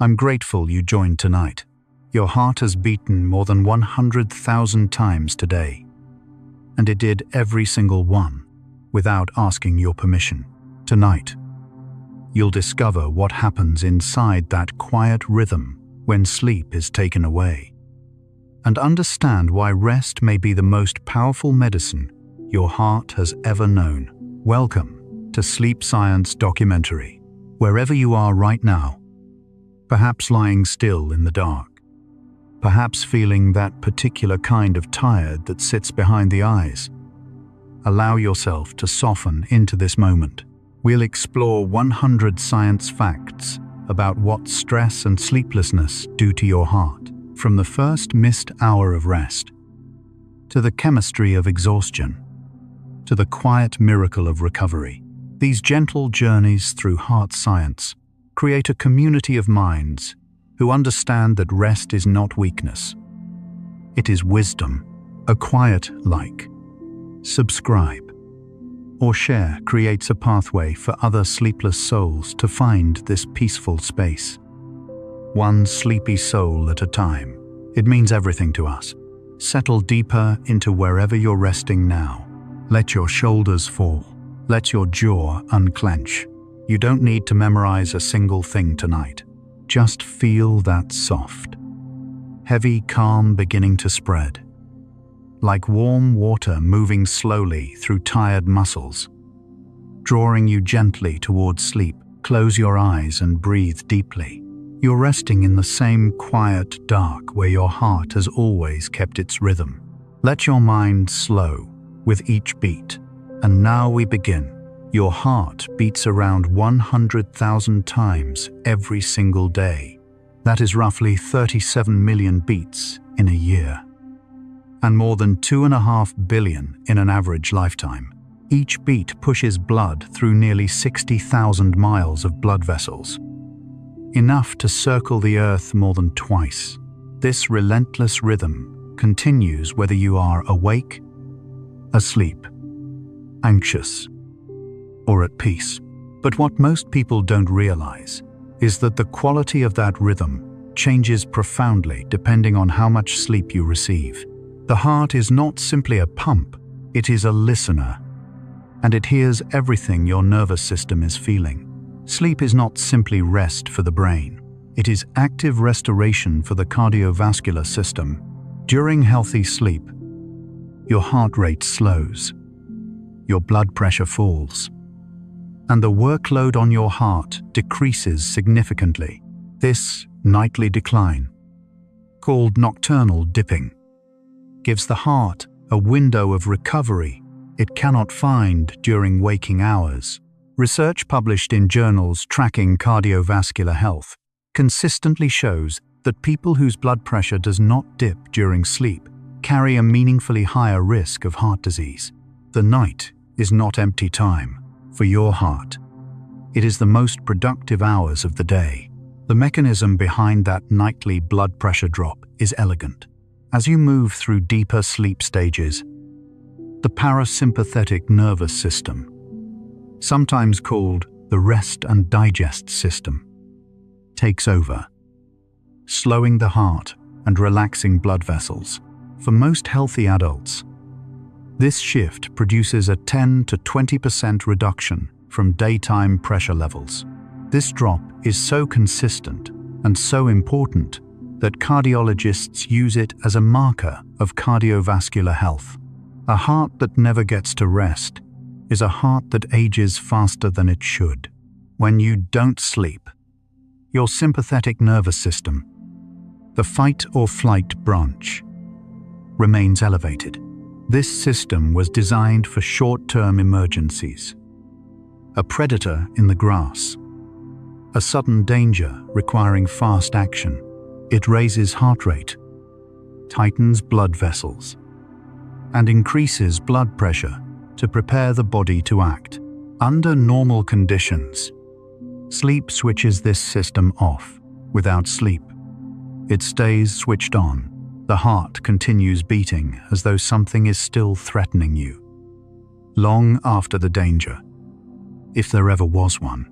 I'm grateful you joined tonight. Your heart has beaten more than 100,000 times today. And it did every single one without asking your permission. Tonight, you'll discover what happens inside that quiet rhythm when sleep is taken away, and understand why rest may be the most powerful medicine your heart has ever known. Welcome to Sleep Science Documentary. Wherever you are right now, perhaps lying still in the dark, perhaps feeling that particular kind of tired that sits behind the eyes, allow yourself to soften into this moment. We'll explore 100 science facts about what stress and sleeplessness do to your heart, from the first missed hour of rest, to the chemistry of exhaustion, to the quiet miracle of recovery. These gentle journeys through heart science create a community of minds who understand that rest is not weakness. It is wisdom. A quiet like, subscribe, or share creates a pathway for other sleepless souls to find this peaceful space. One sleepy soul at a time. It means everything to us. Settle deeper into wherever you're resting now. Let your shoulders fall. Let your jaw unclench. You don't need to memorize a single thing tonight. Just feel that soft, heavy calm beginning to spread, like warm water moving slowly through tired muscles, drawing you gently towards sleep. Close your eyes and breathe deeply. You're resting in the same quiet dark where your heart has always kept its rhythm. Let your mind slow with each beat. And now we begin. Your heart beats around 100,000 times every single day. That is roughly 37 million beats in a year, and more than 2.5 billion in an average lifetime. Each beat pushes blood through nearly 60,000 miles of blood vessels, enough to circle the earth more than twice. This relentless rhythm continues whether you are awake, asleep, anxious, or at peace. But what most people don't realize is that the quality of that rhythm changes profoundly depending on how much sleep you receive. The heart is not simply a pump, it is a listener, and it hears everything your nervous system is feeling. Sleep is not simply rest for the brain, it is active restoration for the cardiovascular system. During healthy sleep, your heart rate slows, your blood pressure falls, and the workload on your heart decreases significantly. This nightly decline, called nocturnal dipping, gives the heart a window of recovery it cannot find during waking hours. Research published in journals tracking cardiovascular health consistently shows that people whose blood pressure does not dip during sleep carry a meaningfully higher risk of heart disease. The night is not empty time for your heart. It is the most productive hours of the day. The mechanism behind that nightly blood pressure drop is elegant. As you move through deeper sleep stages, the parasympathetic nervous system, sometimes called the rest and digest system, takes over, slowing the heart and relaxing blood vessels. For most healthy adults, this shift produces a 10 to 20% reduction from daytime pressure levels. This drop is so consistent and so important that cardiologists use it as a marker of cardiovascular health. A heart that never gets to rest is a heart that ages faster than it should. When you don't sleep, your sympathetic nervous system, the fight or flight branch, remains elevated. This system was designed for short-term emergencies. A predator in the grass, a sudden danger requiring fast action. It raises heart rate, tightens blood vessels, and increases blood pressure to prepare the body to act. Under normal conditions, sleep switches this system off. Without sleep, it stays switched on. The heart continues beating as though something is still threatening you, long after the danger, if there ever was one,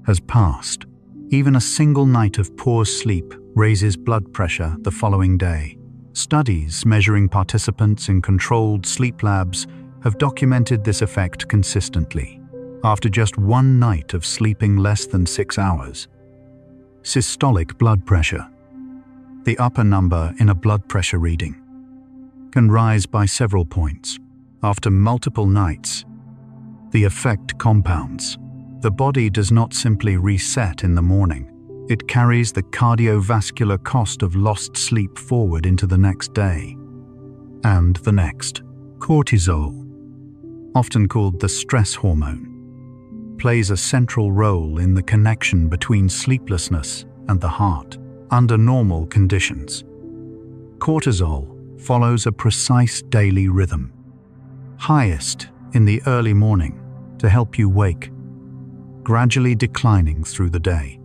has passed. Even a single night of poor sleep raises blood pressure the following day. Studies measuring participants in controlled sleep labs have documented this effect consistently. After just one night of sleeping less than 6 hours. Systolic blood pressure. The upper number in a blood pressure reading can rise by several points. After multiple nights, the effect compounds. The body does not simply reset in the morning. It carries the cardiovascular cost of lost sleep forward into the next day and the next. Cortisol, often called the stress hormone, plays a central role in the connection between sleeplessness and the heart. Under normal conditions, cortisol follows a precise daily rhythm, highest in the early morning to help you wake, gradually declining through the day,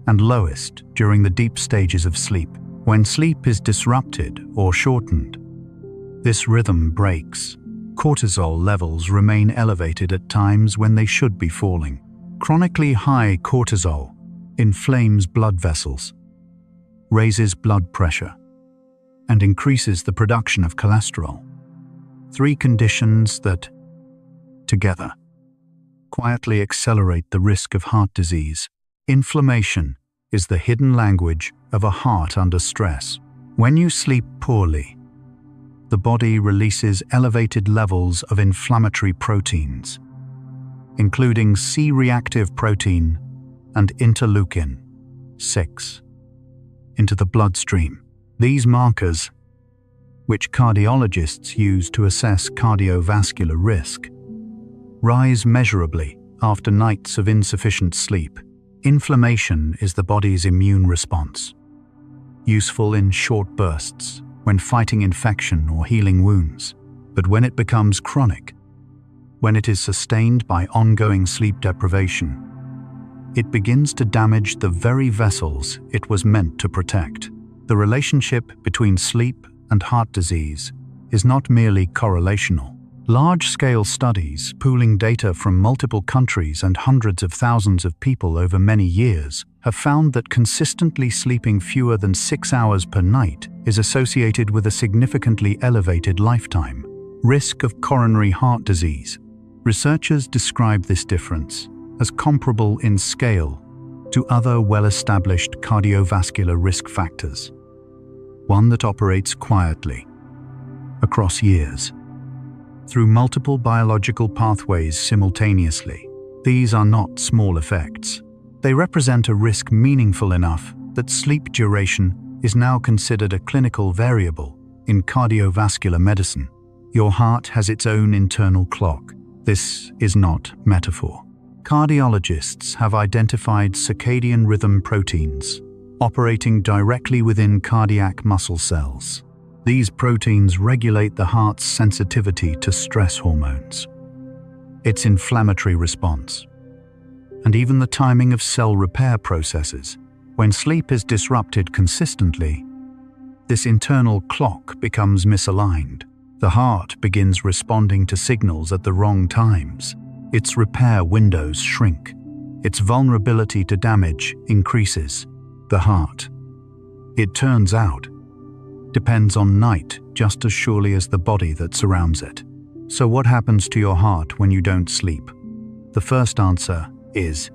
and lowest during the deep stages of sleep. When sleep is disrupted or shortened, this rhythm breaks. Cortisol levels remain elevated at times when they should be falling. Chronically high cortisol inflames blood vessels, raises blood pressure, and increases the production of cholesterol. 3 conditions that, together, quietly accelerate the risk of heart disease. Inflammation is the hidden language of a heart under stress. When you sleep poorly, the body releases elevated levels of inflammatory proteins, including C-reactive protein and interleukin-6, into the bloodstream. These markers, which cardiologists use to assess cardiovascular risk, rise measurably after nights of insufficient sleep. Inflammation is the body's immune response, useful in short bursts when fighting infection or healing wounds. But when it becomes chronic, when it is sustained by ongoing sleep deprivation, it begins to damage the very vessels it was meant to protect. The relationship between sleep and heart disease is not merely correlational. Large-scale studies pooling data from multiple countries and hundreds of thousands of people over many years have found that consistently sleeping fewer than 6 hours per night is associated with a significantly elevated lifetime risk of coronary heart disease. Researchers describe this difference as comparable in scale to other well-established cardiovascular risk factors, one that operates quietly across years through multiple biological pathways simultaneously. These are not small effects. They represent a risk meaningful enough that sleep duration is now considered a clinical variable in cardiovascular medicine. Your heart has its own internal clock. This is not metaphor. Cardiologists have identified circadian rhythm proteins operating directly within cardiac muscle cells. These proteins regulate the heart's sensitivity to stress hormones, its inflammatory response, and even the timing of cell repair processes. When sleep is disrupted consistently, this internal clock becomes misaligned. The heart begins responding to signals at the wrong times. Its repair windows shrink. Its vulnerability to damage increases. The heart, it turns out, depends on night just as surely as the body that surrounds it. So what happens to your heart when you don't sleep? The first answer is,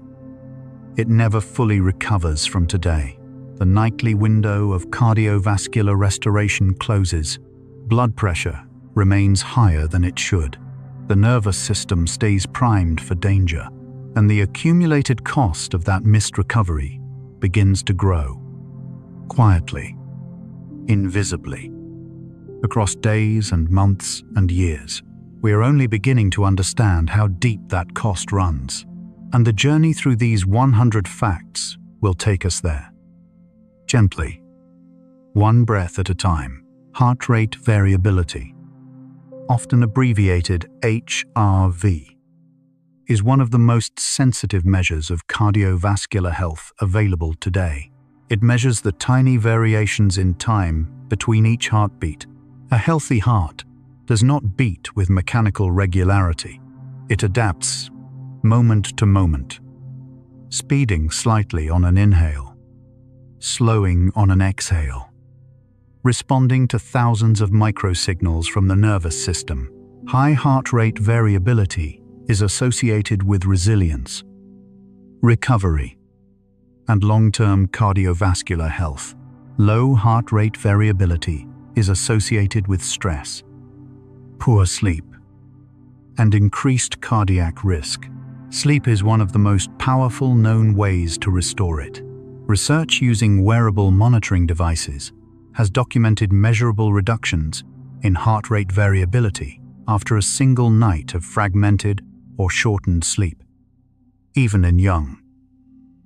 it never fully recovers from today. The nightly window of cardiovascular restoration closes. Blood pressure remains higher than it should. The nervous system stays primed for danger, and the accumulated cost of that missed recovery begins to grow, quietly, invisibly, across days and months and years. We are only beginning to understand how deep that cost runs, and the journey through these 100 facts will take us there. Gently, one breath at a time. Heart rate variability, often abbreviated HRV, is one of the most sensitive measures of cardiovascular health available today. It measures the tiny variations in time between each heartbeat. A healthy heart does not beat with mechanical regularity. It adapts moment to moment, speeding slightly on an inhale, slowing on an exhale, responding to thousands of microsignals from the nervous system. High heart rate variability is associated with resilience, recovery, and long-term cardiovascular health. Low heart rate variability is associated with stress, poor sleep, and increased cardiac risk. Sleep is one of the most powerful known ways to restore it. Research using wearable monitoring devices has documented measurable reductions in heart rate variability after a single night of fragmented or shortened sleep. Even in young,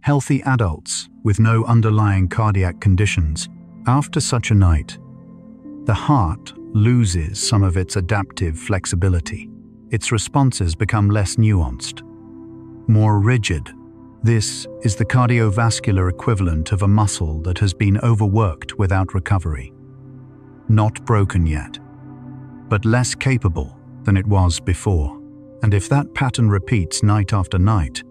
healthy adults with no underlying cardiac conditions, after such a night, the heart loses some of its adaptive flexibility. Its responses become less nuanced, more rigid. This is the cardiovascular equivalent of a muscle that has been overworked without recovery. Not broken yet, but less capable than it was before. And if that pattern repeats night after night,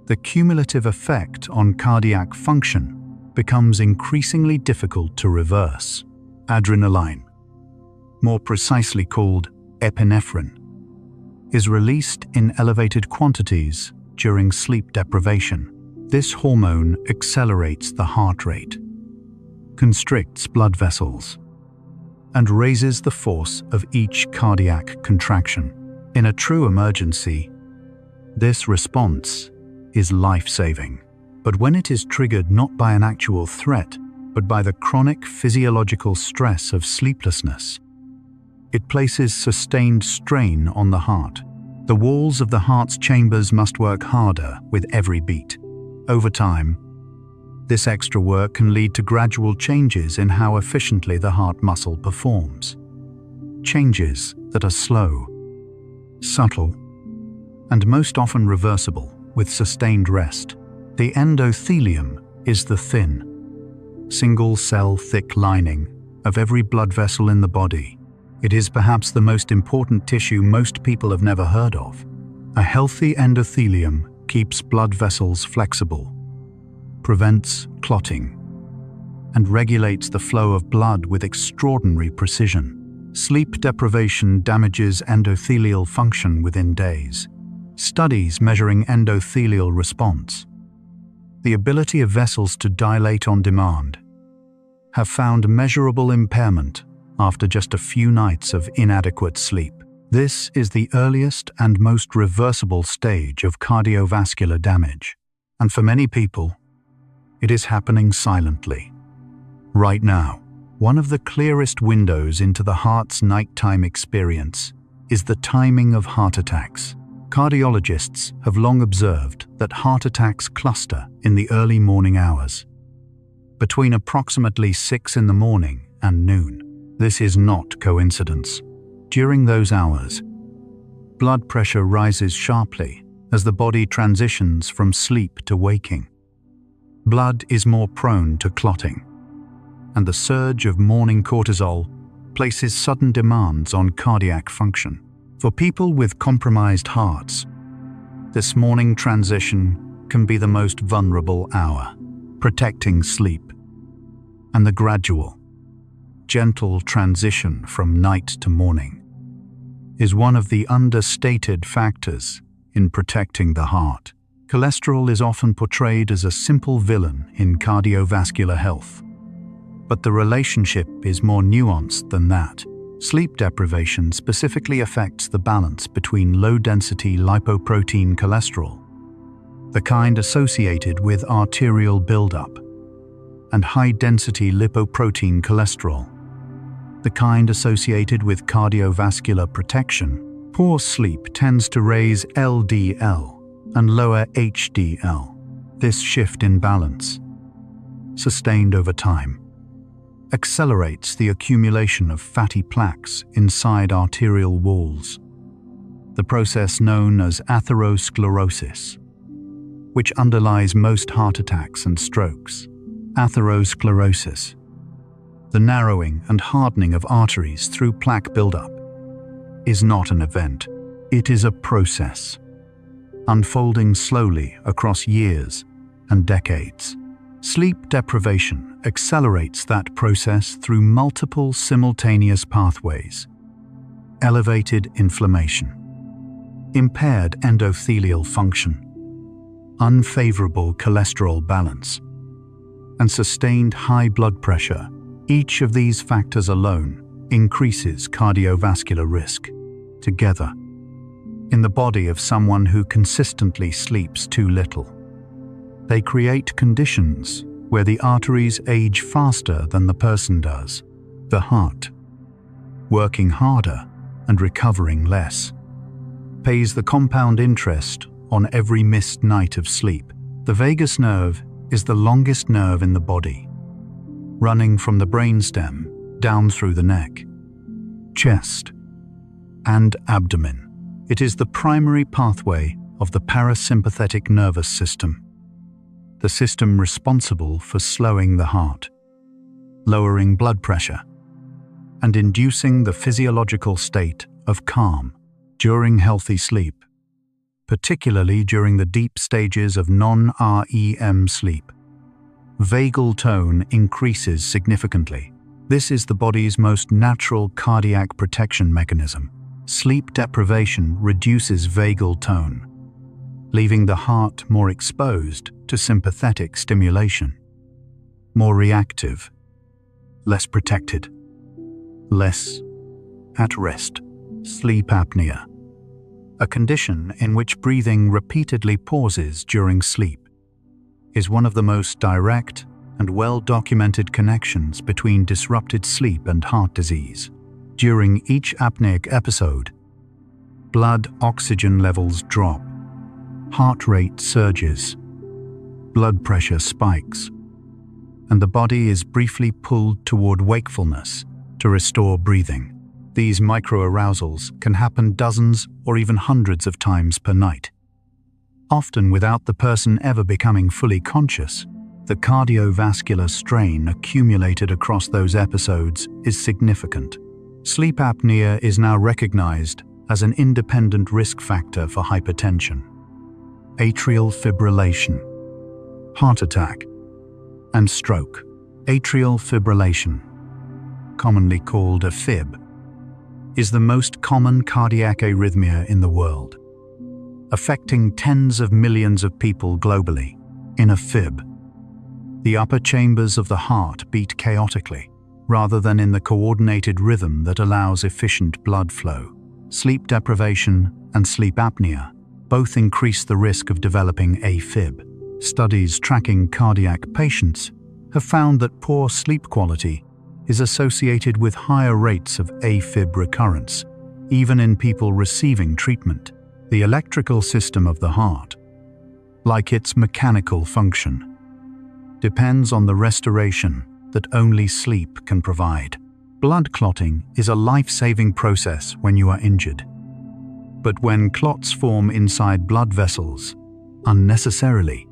the cumulative effect on cardiac function becomes increasingly difficult to reverse. Adrenaline, more precisely called epinephrine, is released in elevated quantities during sleep deprivation. This hormone accelerates the heart rate, constricts blood vessels, and raises the force of each cardiac contraction. In a true emergency, this response is life-saving. But when it is triggered not by an actual threat, but by the chronic physiological stress of sleeplessness, it places sustained strain on the heart. The walls of the heart's chambers must work harder with every beat. Over time, this extra work can lead to gradual changes in how efficiently the heart muscle performs. Changes that are slow, subtle, and most often reversible with sustained rest. The endothelium is the thin, single-cell thick lining of every blood vessel in the body. It is perhaps the most important tissue most people have never heard of. A healthy endothelium keeps blood vessels flexible, prevents clotting, and regulates the flow of blood with extraordinary precision. Sleep deprivation damages endothelial function within days. Studies measuring endothelial response, the ability of vessels to dilate on demand, have found measurable impairment after just a few nights of inadequate sleep. This is the earliest and most reversible stage of cardiovascular damage, and for many people, it is happening silently. Right now, one of the clearest windows into the heart's nighttime experience is the timing of heart attacks. Cardiologists have long observed that heart attacks cluster in the early morning hours, between approximately 6 in the morning and noon. This is not coincidence. During those hours, blood pressure rises sharply as the body transitions from sleep to waking. Blood is more prone to clotting, and the surge of morning cortisol places sudden demands on cardiac function. For people with compromised hearts, this morning transition can be the most vulnerable hour. Protecting sleep and the gradual, gentle transition from night to morning is one of the understated factors in protecting the heart. Cholesterol is often portrayed as a simple villain in cardiovascular health, but the relationship is more nuanced than that. Sleep deprivation specifically affects the balance between low-density lipoprotein cholesterol, the kind associated with arterial buildup, and high-density lipoprotein cholesterol, the kind associated with cardiovascular protection. Poor sleep tends to raise LDL and lower HDL. This shift in balance, sustained over time, accelerates the accumulation of fatty plaques inside arterial walls, the process known as atherosclerosis, which underlies most heart attacks and strokes. Atherosclerosis, the narrowing and hardening of arteries through plaque buildup, is not an event. It is a process. unfolding slowly across years and decades. Sleep deprivation accelerates that process through multiple simultaneous pathways: elevated inflammation, impaired endothelial function, unfavorable cholesterol balance, and sustained high blood pressure. Each of these factors alone increases cardiovascular risk. Together, in the body of someone who consistently sleeps too little, they create conditions where the arteries age faster than the person does. The heart, working harder and recovering less, pays the compound interest on every missed night of sleep. The vagus nerve is the longest nerve in the body, running from the brainstem down through the neck, chest, and abdomen. It is the primary pathway of the parasympathetic nervous system, the system responsible for slowing the heart, lowering blood pressure, and inducing the physiological state of calm during healthy sleep, particularly during the deep stages of non-REM sleep. Vagal tone increases significantly. This is the body's most natural cardiac protection mechanism. Sleep deprivation reduces vagal tone, leaving the heart more exposed to sympathetic stimulation, more reactive, less protected, less at rest. Sleep apnea, a condition in which breathing repeatedly pauses during sleep, is one of the most direct and well-documented connections between disrupted sleep and heart disease. During each apneic episode, blood oxygen levels drop, heart rate surges, blood pressure spikes, and the body is briefly pulled toward wakefulness to restore breathing. These microarousals can happen dozens or even hundreds of times per night, often without the person ever becoming fully conscious. The cardiovascular strain accumulated across those episodes is significant. Sleep apnea is now recognized as an independent risk factor for hypertension, atrial fibrillation, heart attack, and stroke. Atrial fibrillation, commonly called a fib, is the most common cardiac arrhythmia in the world, affecting tens of millions of people globally. In a fib, the upper chambers of the heart beat chaotically, rather than in the coordinated rhythm that allows efficient blood flow. Sleep deprivation and sleep apnea both increase the risk of developing AFib. Studies tracking cardiac patients have found that poor sleep quality is associated with higher rates of AFib recurrence, even in people receiving treatment. The electrical system of the heart, like its mechanical function, depends on the restoration that only sleep can provide. Blood clotting is a life-saving process when you are injured. But when clots form inside blood vessels unnecessarily,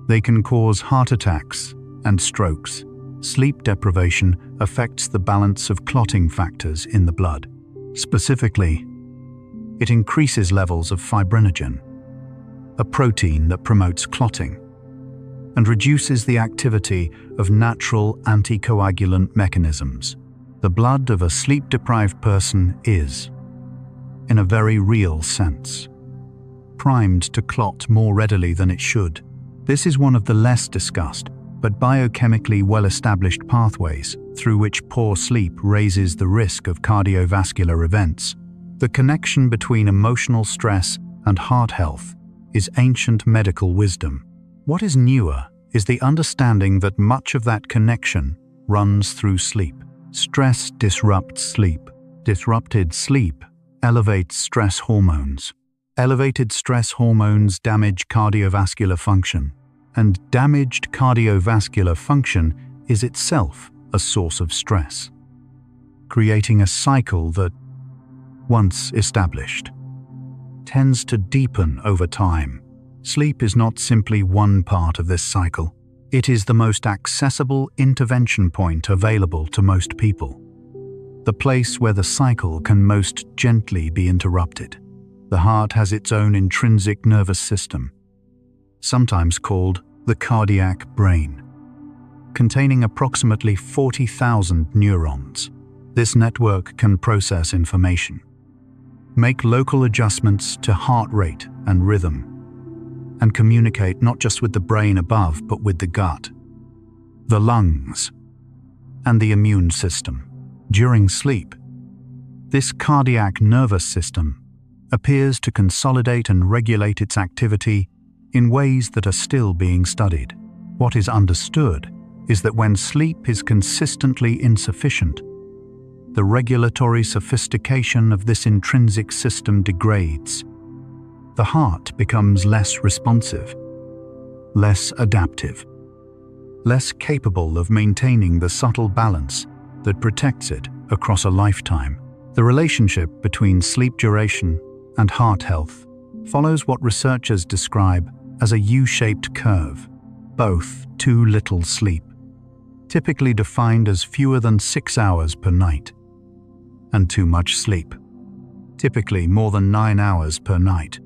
they can cause heart attacks and strokes. Sleep deprivation affects the balance of clotting factors in the blood. Specifically, it increases levels of fibrinogen, a protein that promotes clotting, and reduces the activity of natural anticoagulant mechanisms. The blood of a sleep-deprived person is, in a very real sense, primed to clot more readily than it should. This is one of the less discussed but biochemically well-established pathways through which poor sleep raises the risk of cardiovascular events. The connection between emotional stress and heart health is ancient medical wisdom. What is newer is the understanding that much of that connection runs through sleep. Stress disrupts sleep. Disrupted sleep elevates stress hormones. Elevated stress hormones damage cardiovascular function, and damaged cardiovascular function is itself a source of stress, creating a cycle that, once established, tends to deepen over time. Sleep is not simply one part of this cycle. It is the most accessible intervention point available to most people, the place where the cycle can most gently be interrupted. The heart has its own intrinsic nervous system, sometimes called the cardiac brain, containing approximately 40,000 neurons. This network can process information, make local adjustments to heart rate and rhythm, and communicate not just with the brain above, but with the gut, the lungs, and the immune system. During sleep, this cardiac nervous system appears to consolidate and regulate its activity in ways that are still being studied. What is understood is that when sleep is consistently insufficient, the regulatory sophistication of this intrinsic system degrades. The heart becomes less responsive, less adaptive, less capable of maintaining the subtle balance that protects it across a lifetime. The relationship between sleep duration and heart health follows what researchers describe as a U-shaped curve, both too little sleep, typically defined as fewer than 6 hours per night, and too much sleep, typically more than 9 hours per night,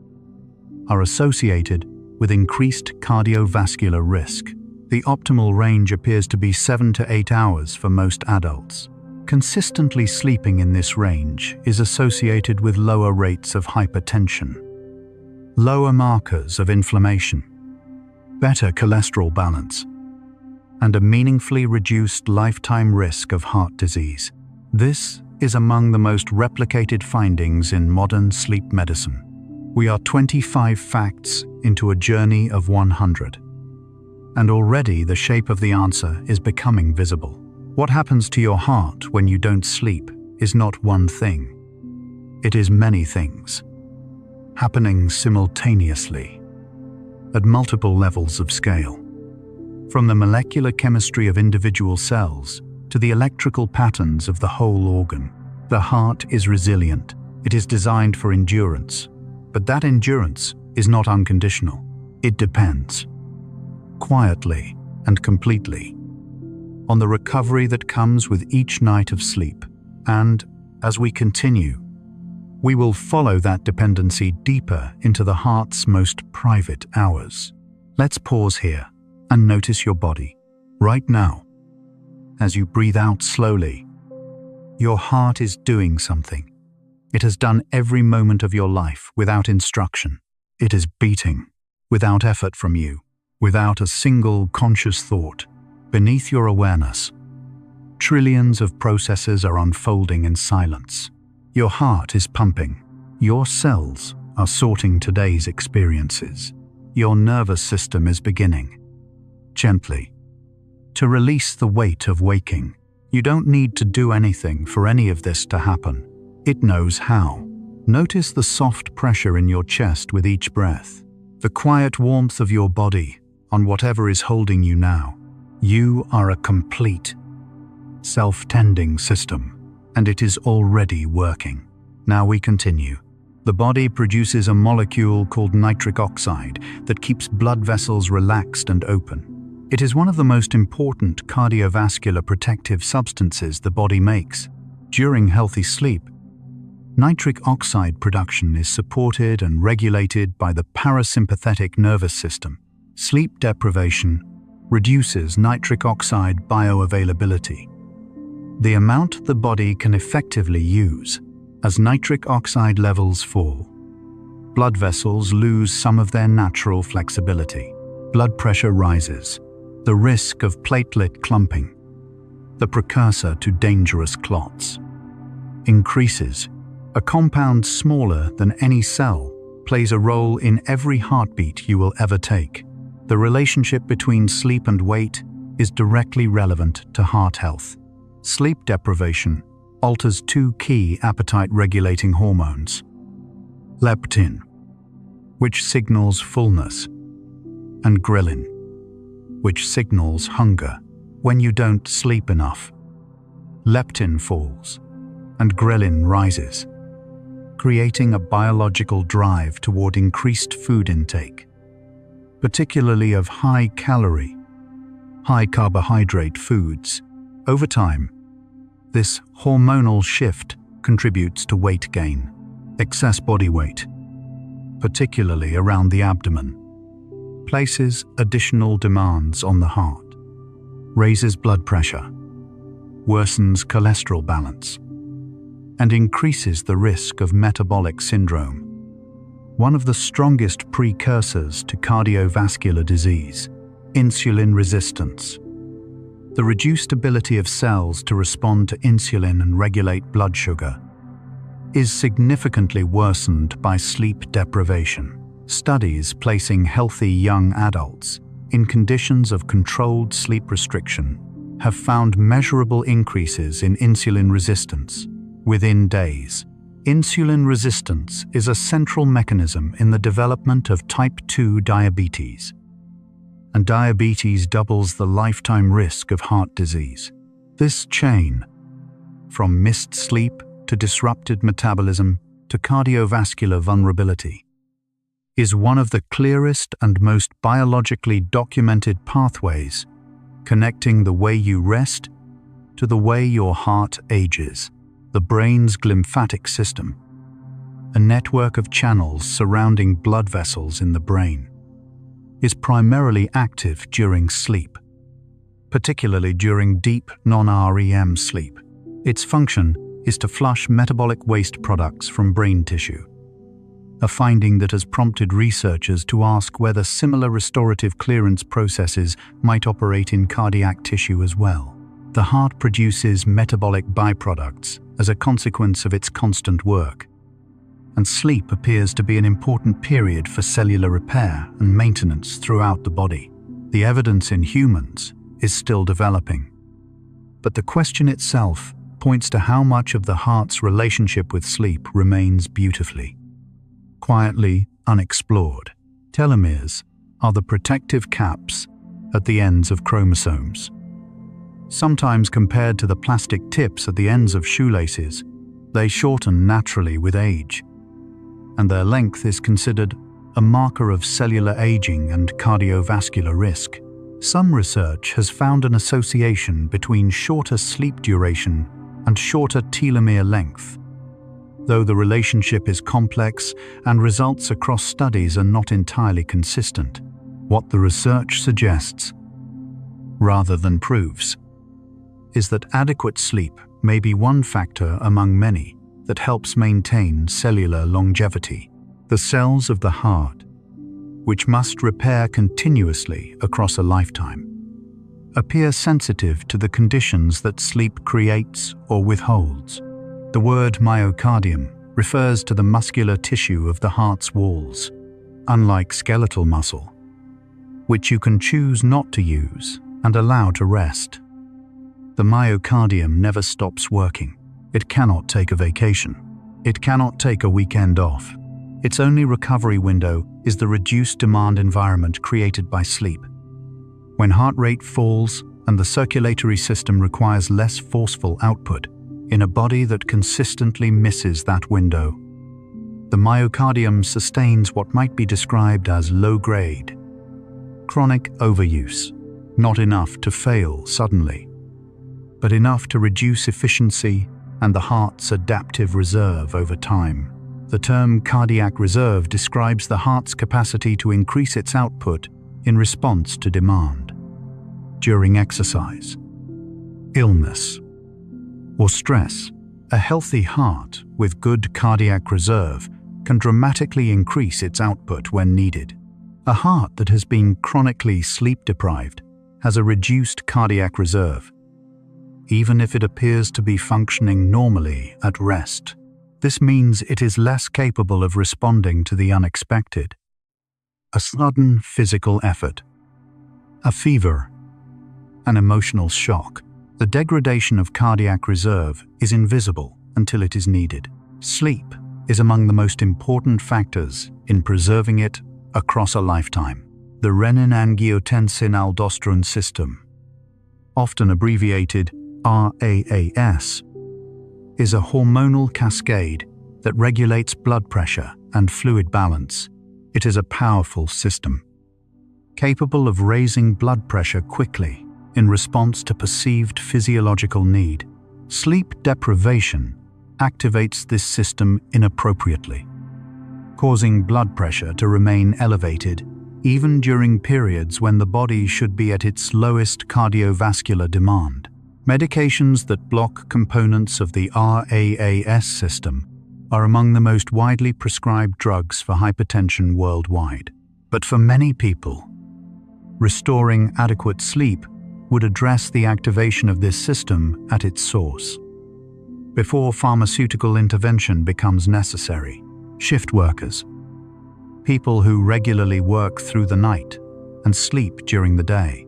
are associated with increased cardiovascular risk. The optimal range appears to be 7 to 8 hours for most adults. Consistently sleeping in this range is associated with lower rates of hypertension, lower markers of inflammation, better cholesterol balance, and a meaningfully reduced lifetime risk of heart disease. This is among the most replicated findings in modern sleep medicine. We are 25 facts into a journey of 100, and already the shape of the answer is becoming visible. What happens to your heart when you don't sleep is not one thing. It is many things, happening simultaneously, at multiple levels of scale. From the molecular chemistry of individual cells to the electrical patterns of the whole organ, the heart is resilient. It is designed for endurance, but that endurance is not unconditional. It depends, quietly and completely, on the recovery that comes with each night of sleep. And as we continue, we will follow that dependency deeper into the heart's most private hours. Let's pause here and notice your body. Right now, as you breathe out slowly, your heart is doing something. It has done every moment of your life without instruction. It is beating, without effort from you, without a single conscious thought. Beneath your awareness, trillions of processes are unfolding in silence. Your heart is pumping. Your cells are sorting today's experiences. Your nervous system is beginning, gently, to release the weight of waking. You don't need to do anything for any of this to happen. It knows how. Notice the soft pressure in your chest with each breath, the quiet warmth of your body on whatever is holding you now. You are a complete, self-tending system, and it is already working. Now we continue. The body produces a molecule called nitric oxide that keeps blood vessels relaxed and open. It is one of the most important cardiovascular protective substances the body makes. During healthy sleep, nitric oxide production is supported and regulated by the parasympathetic nervous system. Sleep deprivation reduces nitric oxide bioavailability, the amount the body can effectively use. As nitric oxide levels fall, blood vessels lose some of their natural flexibility. Blood pressure rises. The risk of platelet clumping, the precursor to dangerous clots, increases. A compound smaller than any cell plays a role in every heartbeat you will ever take. The relationship between sleep and weight is directly relevant to heart health. Sleep deprivation alters two key appetite-regulating hormones: leptin, which signals fullness, and ghrelin, which signals hunger. When you don't sleep enough, leptin falls and ghrelin rises, creating a biological drive toward increased food intake, particularly of high-calorie, high-carbohydrate foods. Over time, this hormonal shift contributes to weight gain. Excess body weight particularly around the abdomen, places additional demands on the heart, raises blood pressure, worsens cholesterol balance, and increases the risk of metabolic syndrome, one of the strongest precursors to cardiovascular disease, insulin resistance. The reduced ability of cells to respond to insulin and regulate blood sugar is significantly worsened by sleep deprivation. Studies placing healthy young adults in conditions of controlled sleep restriction have found measurable increases in insulin resistance within days. Insulin resistance is a central mechanism in the development of type 2 diabetes, and diabetes doubles the lifetime risk of heart disease. This chain, from missed sleep to disrupted metabolism to cardiovascular vulnerability, is one of the clearest and most biologically documented pathways connecting the way you rest to the way your heart ages. The brain's glymphatic system, a network of channels surrounding blood vessels in the brain, is primarily active during sleep, particularly during deep non-REM sleep. Its function is to flush metabolic waste products from brain tissue, a finding that has prompted researchers to ask whether similar restorative clearance processes might operate in cardiac tissue as well. The heart produces metabolic byproducts as a consequence of its constant work, and sleep appears to be an important period for cellular repair and maintenance throughout the body. The evidence in humans is still developing, but the question itself points to how much of the heart's relationship with sleep remains beautifully, quietly unexplored. Telomeres are the protective caps at the ends of chromosomes. Sometimes compared to the plastic tips at the ends of shoelaces, they shorten naturally with age, and their length is considered a marker of cellular aging and cardiovascular risk. Some research has found an association between shorter sleep duration and shorter telomere length, though the relationship is complex and results across studies are not entirely consistent. What the research suggests, rather than proves, is that adequate sleep may be one factor among many that helps maintain cellular longevity. The cells of the heart, which must repair continuously across a lifetime, appear sensitive to the conditions that sleep creates or withholds. The word myocardium refers to the muscular tissue of the heart's walls, unlike skeletal muscle, which you can choose not to use and allow to rest. The myocardium never stops working. It cannot take a vacation. It cannot take a weekend off. Its only recovery window is the reduced demand environment created by sleep. When heart rate falls and the circulatory system requires less forceful output in a body that consistently misses that window, the myocardium sustains what might be described as low-grade, chronic overuse, not enough to fail suddenly, but enough to reduce efficiency and the heart's adaptive reserve over time. The term cardiac reserve describes the heart's capacity to increase its output in response to demand. During exercise, illness, or stress, a healthy heart with good cardiac reserve can dramatically increase its output when needed. A heart that has been chronically sleep-deprived has a reduced cardiac reserve, even if it appears to be functioning normally at rest. This means it is less capable of responding to the unexpected. A sudden physical effort, a fever, an emotional shock. The degradation of cardiac reserve is invisible until it is needed. Sleep is among the most important factors in preserving it across a lifetime. The renin-angiotensin-aldosterone system, often abbreviated RAAS, is a hormonal cascade that regulates blood pressure and fluid balance. It is a powerful system, capable of raising blood pressure quickly in response to perceived physiological need. Sleep deprivation activates this system inappropriately, causing blood pressure to remain elevated even during periods when the body should be at its lowest cardiovascular demand. Medications that block components of the RAAS system are among the most widely prescribed drugs for hypertension worldwide. But for many people, restoring adequate sleep would address the activation of this system at its source. Before pharmaceutical intervention becomes necessary, shift workers, people who regularly work through the night and sleep during the day,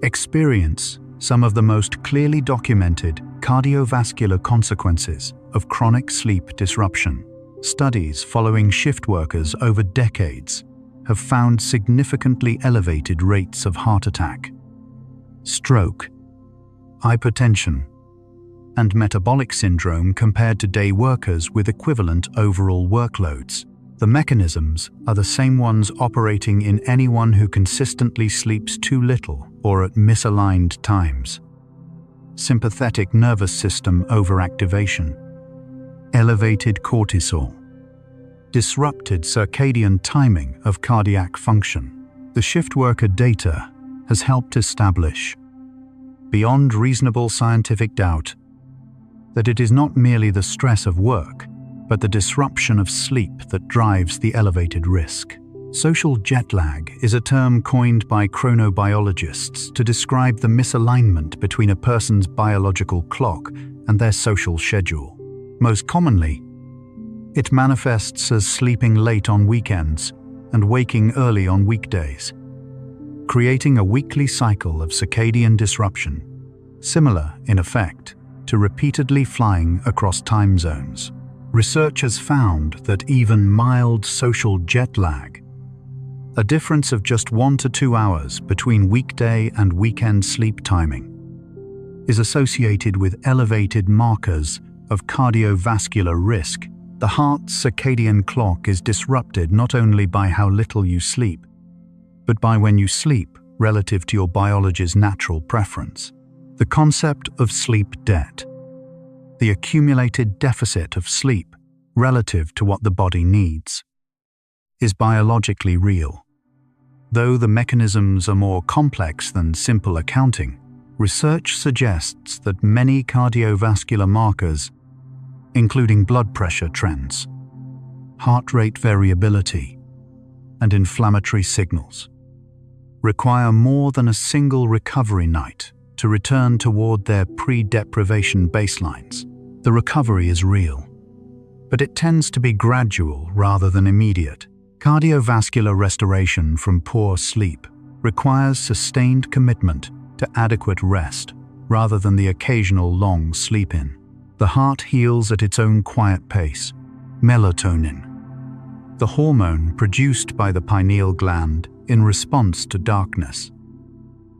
experience some of the most clearly documented cardiovascular consequences of chronic sleep disruption. Studies following shift workers over decades have found significantly elevated rates of heart attack, stroke, hypertension, and metabolic syndrome compared to day workers with equivalent overall workloads. The mechanisms are the same ones operating in anyone who consistently sleeps too little or at misaligned times. Sympathetic nervous system overactivation, elevated cortisol, disrupted circadian timing of cardiac function. The shift worker data has helped establish, beyond reasonable scientific doubt, that it is not merely the stress of work, but the disruption of sleep that drives the elevated risk. Social jet lag is a term coined by chronobiologists to describe the misalignment between a person's biological clock and their social schedule. Most commonly, it manifests as sleeping late on weekends and waking early on weekdays, creating a weekly cycle of circadian disruption, similar, in effect, to repeatedly flying across time zones. Research has found that even mild social jet lag, a difference of just 1 to 2 hours between weekday and weekend sleep timing, is associated with elevated markers of cardiovascular risk. The heart's circadian clock is disrupted not only by how little you sleep, but by when you sleep relative to your biology's natural preference. The concept of sleep debt, the accumulated deficit of sleep relative to what the body needs, is biologically real. Though the mechanisms are more complex than simple accounting, research suggests that many cardiovascular markers, including blood pressure trends, heart rate variability, and inflammatory signals, require more than a single recovery night to return toward their pre-deprivation baselines. The recovery is real, but it tends to be gradual rather than immediate. Cardiovascular restoration from poor sleep requires sustained commitment to adequate rest rather than the occasional long sleep-in. The heart heals at its own quiet pace. Melatonin, the hormone produced by the pineal gland in response to darkness,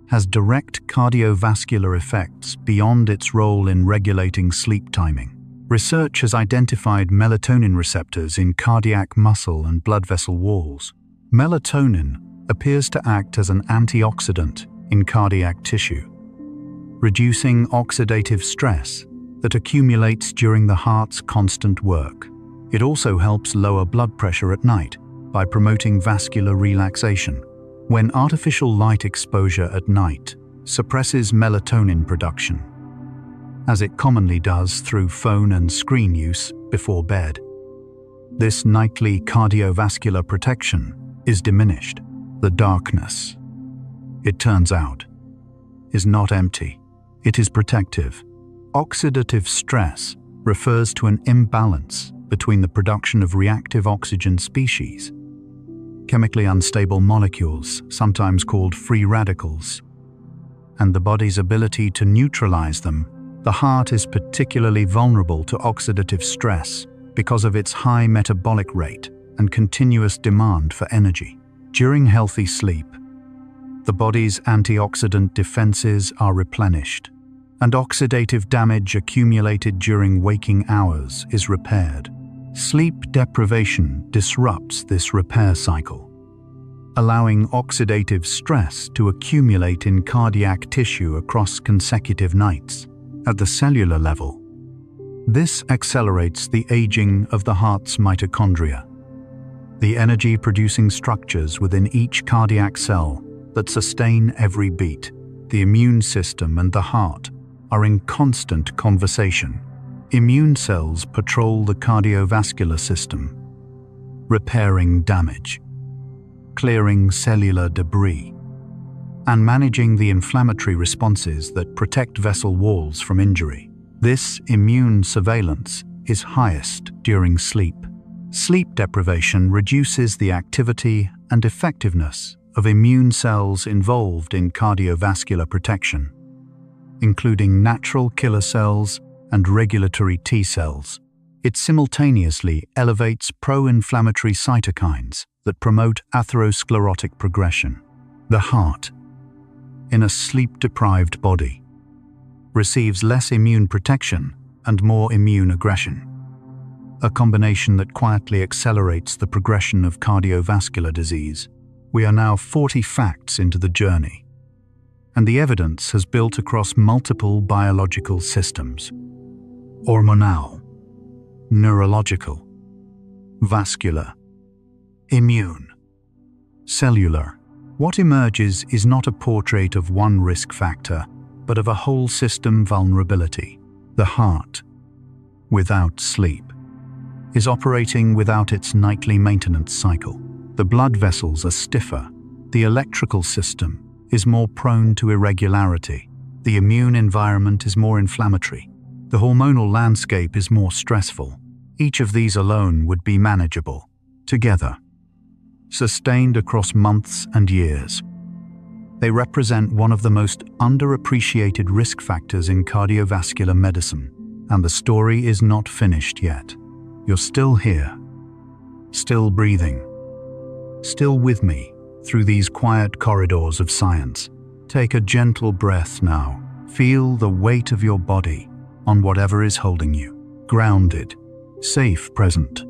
has direct cardiovascular effects beyond its role in regulating sleep timing. Research has identified melatonin receptors in cardiac muscle and blood vessel walls. Melatonin appears to act as an antioxidant in cardiac tissue, reducing oxidative stress that accumulates during the heart's constant work. It also helps lower blood pressure at night by promoting vascular relaxation. When artificial light exposure at night suppresses melatonin production, as it commonly does through phone and screen use before bed, this nightly cardiovascular protection is diminished. The darkness, it turns out, is not empty. It is protective. Oxidative stress refers to an imbalance between the production of reactive oxygen species, chemically unstable molecules, sometimes called free radicals, and the body's ability to neutralize them. The heart is particularly vulnerable to oxidative stress because of its high metabolic rate and continuous demand for energy. During healthy sleep, the body's antioxidant defenses are replenished, and oxidative damage accumulated during waking hours is repaired. Sleep deprivation disrupts this repair cycle, allowing oxidative stress to accumulate in cardiac tissue across consecutive nights. At the cellular level, this accelerates the aging of the heart's mitochondria, the energy-producing structures within each cardiac cell that sustain every beat. The immune system and the heart are in constant conversation. Immune cells patrol the cardiovascular system, repairing damage, clearing cellular debris, and managing the inflammatory responses that protect vessel walls from injury. This immune surveillance is highest during sleep. Sleep deprivation reduces the activity and effectiveness of immune cells involved in cardiovascular protection, including natural killer cells and regulatory T cells. It simultaneously elevates pro-inflammatory cytokines that promote atherosclerotic progression. The heart, in a sleep-deprived body, receives less immune protection and more immune aggression, a combination that quietly accelerates the progression of cardiovascular disease. We are now 40 facts into the journey, and the evidence has built across multiple biological systems: hormonal, neurological, vascular, immune, cellular. What emerges is not a portrait of one risk factor, but of a whole system vulnerability. The heart, without sleep, is operating without its nightly maintenance cycle. The blood vessels are stiffer. The electrical system is more prone to irregularity. The immune environment is more inflammatory. The hormonal landscape is more stressful. Each of these alone would be manageable. Together, sustained across months and years, they represent one of the most underappreciated risk factors in cardiovascular medicine. And the story is not finished yet. You're still here, still breathing, still with me through these quiet corridors of science. Take a gentle breath now. Feel the weight of your body on whatever is holding you. Grounded, safe, present.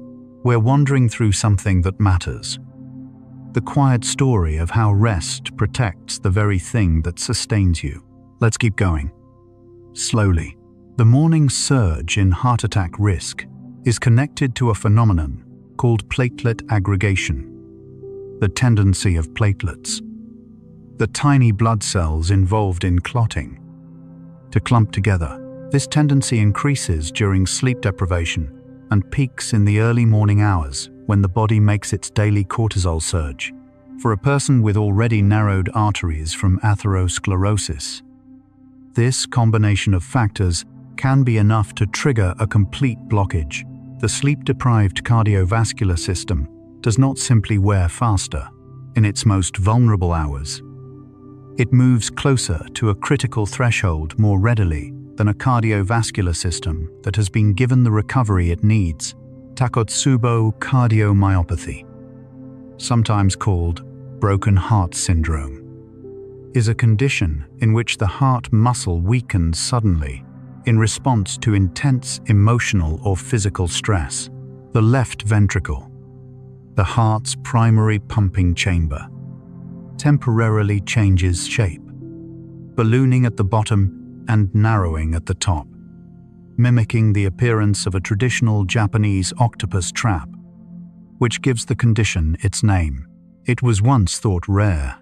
We're wandering through something that matters. The quiet story of how rest protects the very thing that sustains you. Let's keep going. Slowly. The morning surge in heart attack risk is connected to a phenomenon called platelet aggregation. The tendency of platelets, the tiny blood cells involved in clotting, to clump together. This tendency increases during sleep deprivation and peaks in the early morning hours when the body makes its daily cortisol surge. For a person with already narrowed arteries from atherosclerosis, this combination of factors can be enough to trigger a complete blockage. The sleep-deprived cardiovascular system does not simply wear faster in its most vulnerable hours. It moves closer to a critical threshold more readily than a cardiovascular system that has been given the recovery it needs. Takotsubo cardiomyopathy, sometimes called broken heart syndrome, is a condition in which the heart muscle weakens suddenly in response to intense emotional or physical stress. The left ventricle, the heart's primary pumping chamber, temporarily changes shape, ballooning at the bottom and narrowing at the top, mimicking the appearance of a traditional Japanese octopus trap, which gives the condition its name. It was once thought rare,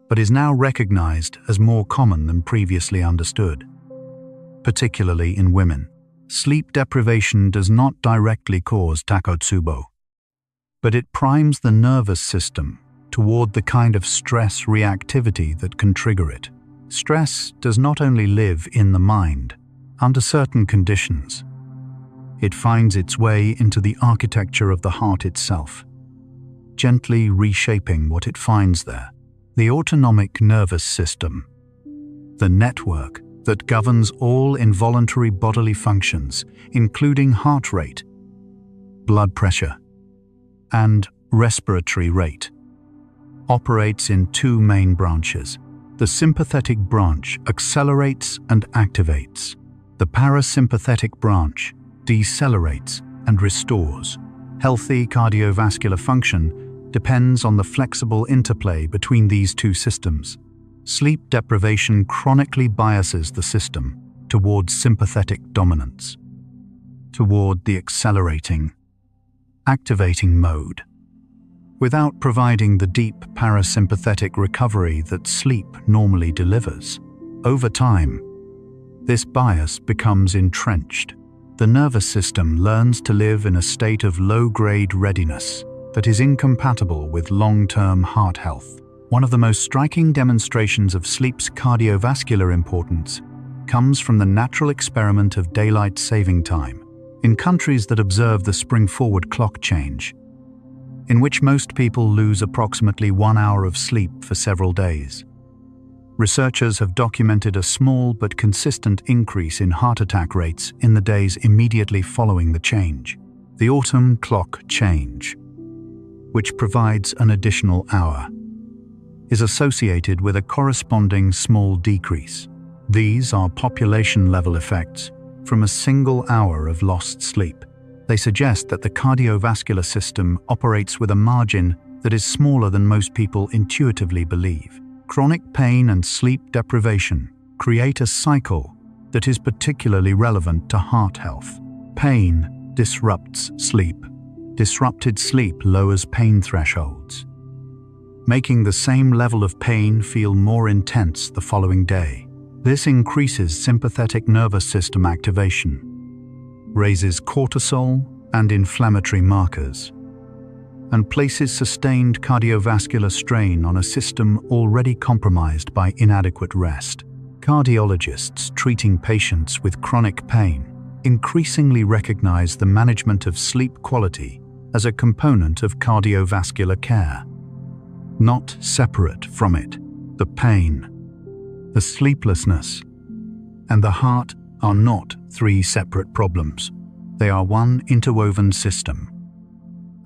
but is now recognized as more common than previously understood, particularly in women. Sleep deprivation does not directly cause Takotsubo, but it primes the nervous system toward the kind of stress reactivity that can trigger it. Stress does not only live in the mind. Under certain conditions, it finds its way into the architecture of the heart itself, gently reshaping what it finds there. The autonomic nervous system, the network that governs all involuntary bodily functions, including heart rate, blood pressure, and respiratory rate, operates in two main branches. The sympathetic branch accelerates and activates. The parasympathetic branch decelerates and restores. Healthy cardiovascular function depends on the flexible interplay between these two systems. Sleep deprivation chronically biases the system towards sympathetic dominance, toward the accelerating, activating mode. without providing the deep parasympathetic recovery that sleep normally delivers. Over time, this bias becomes entrenched. The nervous system learns to live in a state of low-grade readiness that is incompatible with long-term heart health. One of the most striking demonstrations of sleep's cardiovascular importance comes from the natural experiment of daylight saving time in countries that observe the spring-forward clock change, in which most people lose approximately 1 hour of sleep for several days. Researchers have documented a small but consistent increase in heart attack rates in the days immediately following the change. The autumn clock change, which provides an additional hour, is associated with a corresponding small decrease. These are population-level effects from a single hour of lost sleep. They suggest that the cardiovascular system operates with a margin that is smaller than most people intuitively believe. Chronic pain and sleep deprivation create a cycle that is particularly relevant to heart health. Pain disrupts sleep. Disrupted sleep lowers pain thresholds, making the same level of pain feel more intense the following day. This increases sympathetic nervous system activation, raises cortisol and inflammatory markers, and places sustained cardiovascular strain on a system already compromised by inadequate rest. Cardiologists treating patients with chronic pain increasingly recognize the management of sleep quality as a component of cardiovascular care, not separate from it. The pain, the sleeplessness, and the heart are not three separate problems. They are one interwoven system.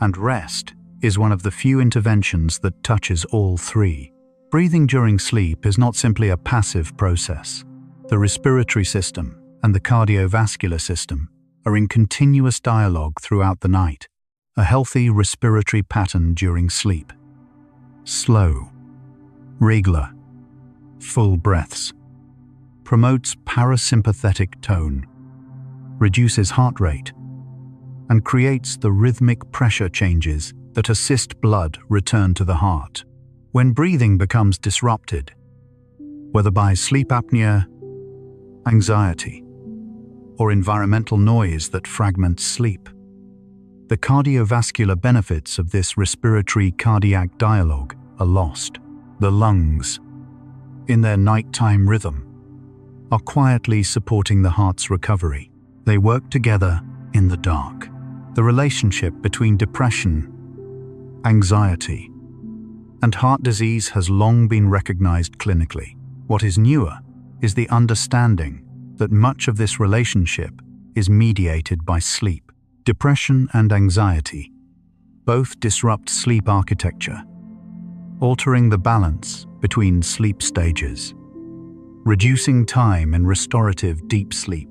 And rest is one of the few interventions that touches all three. Breathing during sleep is not simply a passive process. The respiratory system and the cardiovascular system are in continuous dialogue throughout the night. A healthy respiratory pattern during sleep, slow, regular, full breaths, promotes parasympathetic tone, reduces heart rate, and creates the rhythmic pressure changes that assist blood return to the heart. When breathing becomes disrupted, whether by sleep apnea, anxiety, or environmental noise that fragments sleep, the cardiovascular benefits of this respiratory cardiac dialogue are lost. The lungs, in their nighttime rhythm, are quietly supporting the heart's recovery. They work together in the dark. The relationship between depression, anxiety, and heart disease has long been recognized clinically. What is newer is the understanding that much of this relationship is mediated by sleep. Depression and anxiety both disrupt sleep architecture, altering the balance between sleep stages, reducing time in restorative deep sleep,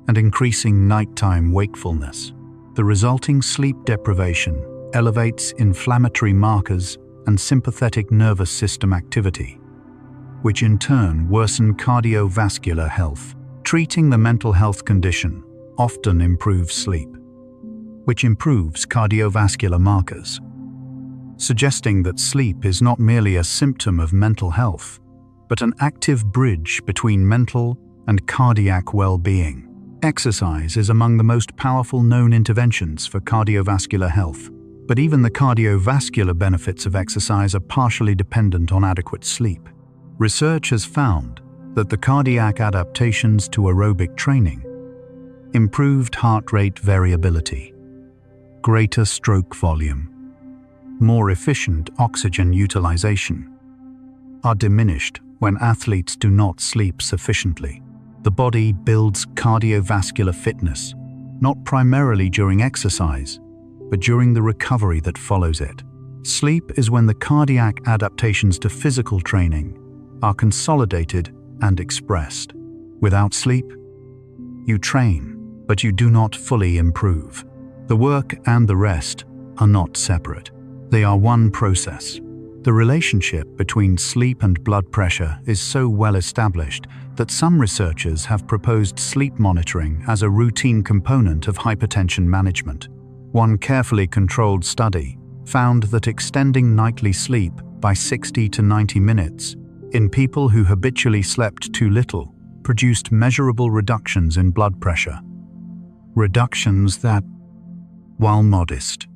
and increasing nighttime wakefulness. The resulting sleep deprivation elevates inflammatory markers and sympathetic nervous system activity, which in turn worsen cardiovascular health. Treating the mental health condition often improves sleep, which improves cardiovascular markers, suggesting that sleep is not merely a symptom of mental health, but an active bridge between mental and cardiac well-being. Exercise is among the most powerful known interventions for cardiovascular health, but even the cardiovascular benefits of exercise are partially dependent on adequate sleep. Research has found that the cardiac adaptations to aerobic training, improved heart rate variability, greater stroke volume, more efficient oxygen utilization, are diminished when athletes do not sleep sufficiently. The body builds cardiovascular fitness, not primarily during exercise, but during the recovery that follows it. Sleep is when the cardiac adaptations to physical training are consolidated and expressed. Without sleep, you train, but you do not fully improve. The work and the rest are not separate. They are one process. The relationship between sleep and blood pressure is so well established that some researchers have proposed sleep monitoring as a routine component of hypertension management. One carefully controlled study found that extending nightly sleep by 60 to 90 minutes in people who habitually slept too little produced measurable reductions in blood pressure. Reductions that, while modest,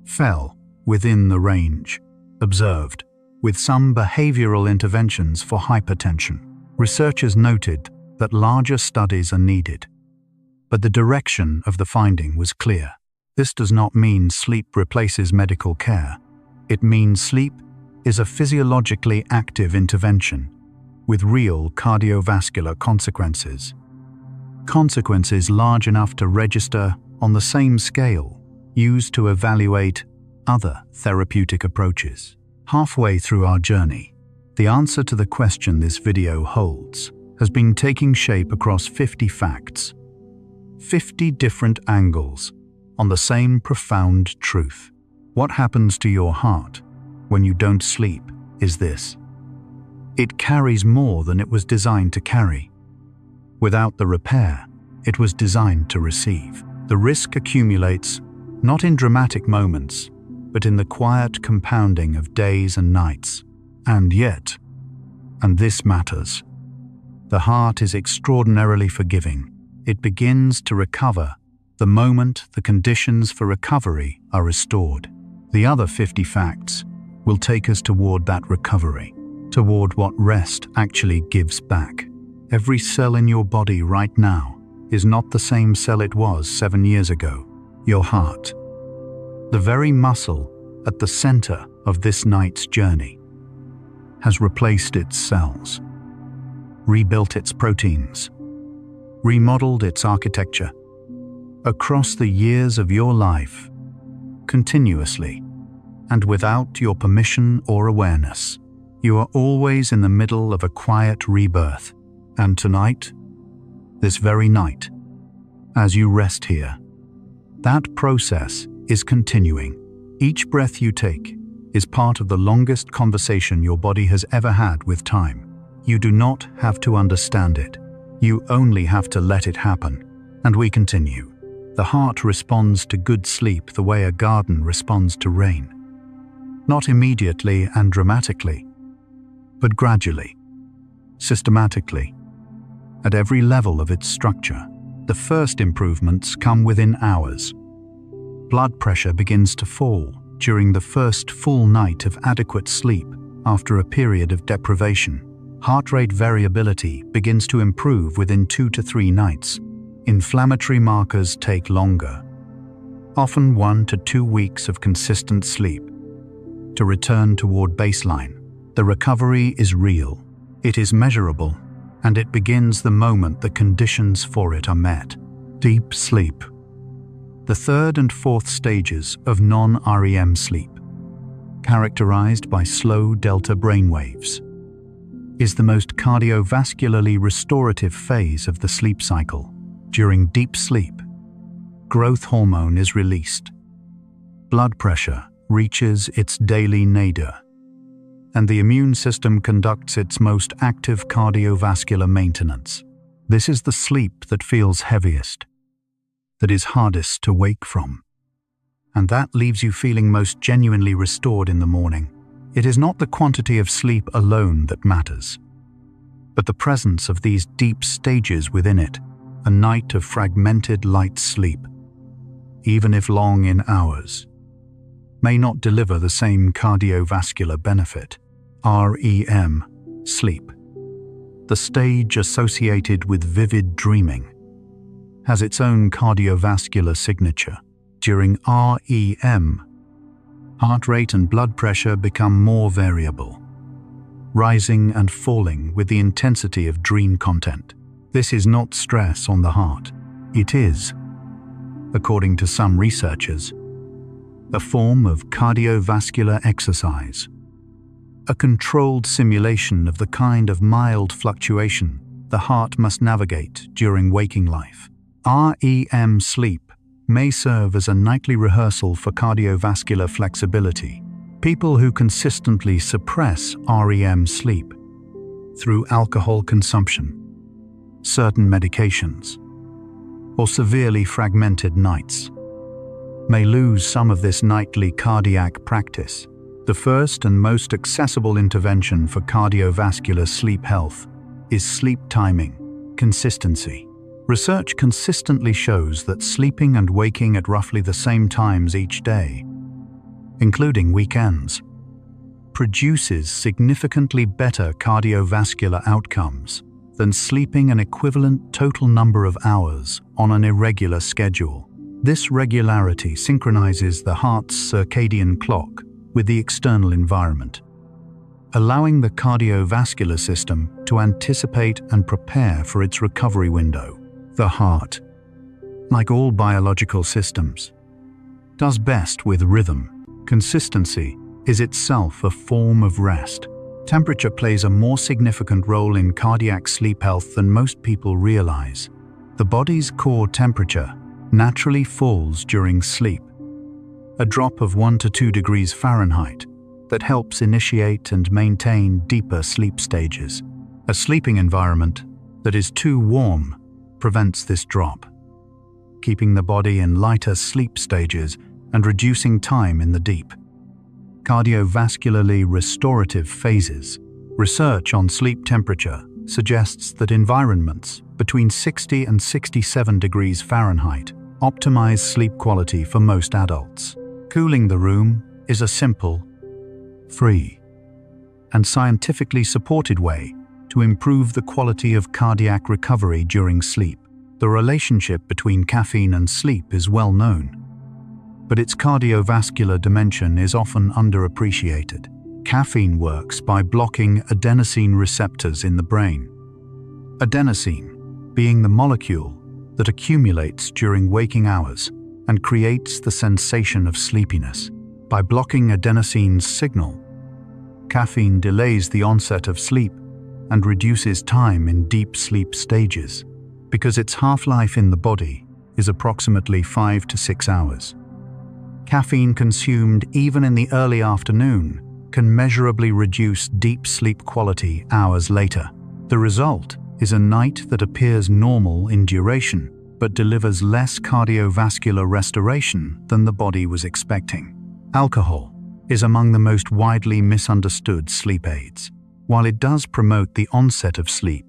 fell within the range observed with some behavioral interventions for hypertension. Researchers noted that larger studies are needed, but the direction of the finding was clear. This does not mean sleep replaces medical care. It means sleep is a physiologically active intervention with real cardiovascular consequences. Consequences large enough to register on the same scale used to evaluate other therapeutic approaches. Halfway through our journey, the answer to the question this video holds has been taking shape across 50 facts, 50 different angles on the same profound truth. What happens to your heart when you don't sleep is this: it carries more than it was designed to carry. Without the repair it was designed to receive. The risk accumulates not in dramatic moments, but in the quiet compounding of days and nights. And yet, and this matters, the heart is extraordinarily forgiving. It begins to recover the moment the conditions for recovery are restored. The other 50 facts will take us toward that recovery, toward what rest actually gives back. Every cell in your body right now is not the same cell it was 7 years ago. Your heart, the very muscle at the center of this night's journey, has replaced its cells, rebuilt its proteins, remodeled its architecture. Across the years of your life, continuously, and without your permission or awareness, you are always in the middle of a quiet rebirth. And tonight, this very night, as you rest here, that process is continuing. Each breath you take is part of the longest conversation your body has ever had with time. You do not have to understand it. You only have to let it happen. And we continue. The heart responds to good sleep the way a garden responds to rain. Not immediately and dramatically, but gradually, systematically, at every level of its structure. The first improvements come within hours. Blood pressure begins to fall during the first full night of adequate sleep after a period of deprivation. Heart rate variability begins to improve within 2 to 3 nights. Inflammatory markers take longer, often 1 to 2 weeks of consistent sleep, to return toward baseline. The recovery is real, it is measurable, and it begins the moment the conditions for it are met. Deep sleep, the third and fourth stages of non-REM sleep, characterized by slow delta brainwaves, is the most cardiovascularly restorative phase of the sleep cycle. During deep sleep, growth hormone is released, blood pressure reaches its daily nadir, and the immune system conducts its most active cardiovascular maintenance. This is the sleep that feels heaviest, that is hardest to wake from, and that leaves you feeling most genuinely restored in the morning. It is not the quantity of sleep alone that matters, but the presence of these deep stages within it. A night of fragmented light sleep, even if long in hours, may not deliver the same cardiovascular benefit. REM sleep, the stage associated with vivid dreaming, has its own cardiovascular signature. During REM, heart rate and blood pressure become more variable, rising and falling with the intensity of dream content. This is not stress on the heart. It is, according to some researchers, a form of cardiovascular exercise, a controlled simulation of the kind of mild fluctuation the heart must navigate during waking life. REM sleep may serve as a nightly rehearsal for cardiovascular flexibility. People who consistently suppress REM sleep through alcohol consumption, certain medications, or severely fragmented nights may lose some of this nightly cardiac practice. The first and most accessible intervention for cardiovascular sleep health is sleep timing, consistency. Research consistently shows that sleeping and waking at roughly the same times each day, including weekends, produces significantly better cardiovascular outcomes than sleeping an equivalent total number of hours on an irregular schedule. This regularity synchronizes the heart's circadian clock with the external environment, allowing the cardiovascular system to anticipate and prepare for its recovery window. The heart, like all biological systems, does best with rhythm. Consistency is itself a form of rest. Temperature plays a more significant role in cardiac sleep health than most people realize. The body's core temperature naturally falls during sleep, a drop of 1 to 2 degrees Fahrenheit that helps initiate and maintain deeper sleep stages. A sleeping environment that is too warm prevents this drop, keeping the body in lighter sleep stages and reducing time in the deep, cardiovascularly restorative phases. Research on sleep temperature suggests that environments between 60 and 67 degrees Fahrenheit optimize sleep quality for most adults. Cooling the room is a simple, free, and scientifically supported way to improve the quality of cardiac recovery during sleep. The relationship between caffeine and sleep is well known, but its cardiovascular dimension is often underappreciated. Caffeine works by blocking adenosine receptors in the brain. Adenosine being the molecule that accumulates during waking hours and creates the sensation of sleepiness. By blocking adenosine's signal, caffeine delays the onset of sleep and reduces time in deep sleep stages, because its half-life in the body is approximately 5 to 6 hours. Caffeine consumed even in the early afternoon can measurably reduce deep sleep quality hours later. The result is a night that appears normal in duration, but delivers less cardiovascular restoration than the body was expecting. Alcohol is among the most widely misunderstood sleep aids. While it does promote the onset of sleep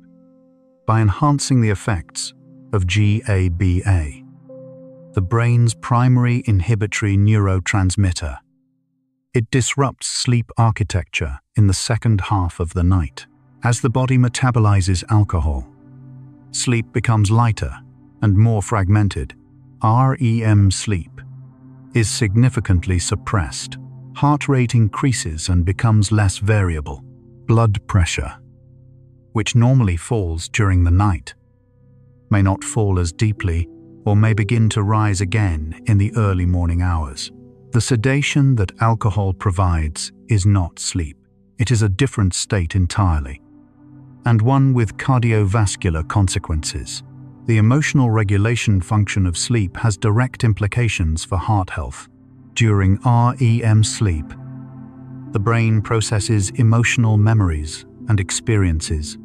by enhancing the effects of GABA, the brain's primary inhibitory neurotransmitter, it disrupts sleep architecture in the second half of the night. As the body metabolizes alcohol, sleep becomes lighter and more fragmented. REM sleep is significantly suppressed. Heart rate increases and becomes less variable. Blood pressure, which normally falls during the night, may not fall as deeply or may begin to rise again in the early morning hours. The sedation that alcohol provides is not sleep. It is a different state entirely, and one with cardiovascular consequences. The emotional regulation function of sleep has direct implications for heart health. During REM sleep, the brain processes emotional memories and experiences,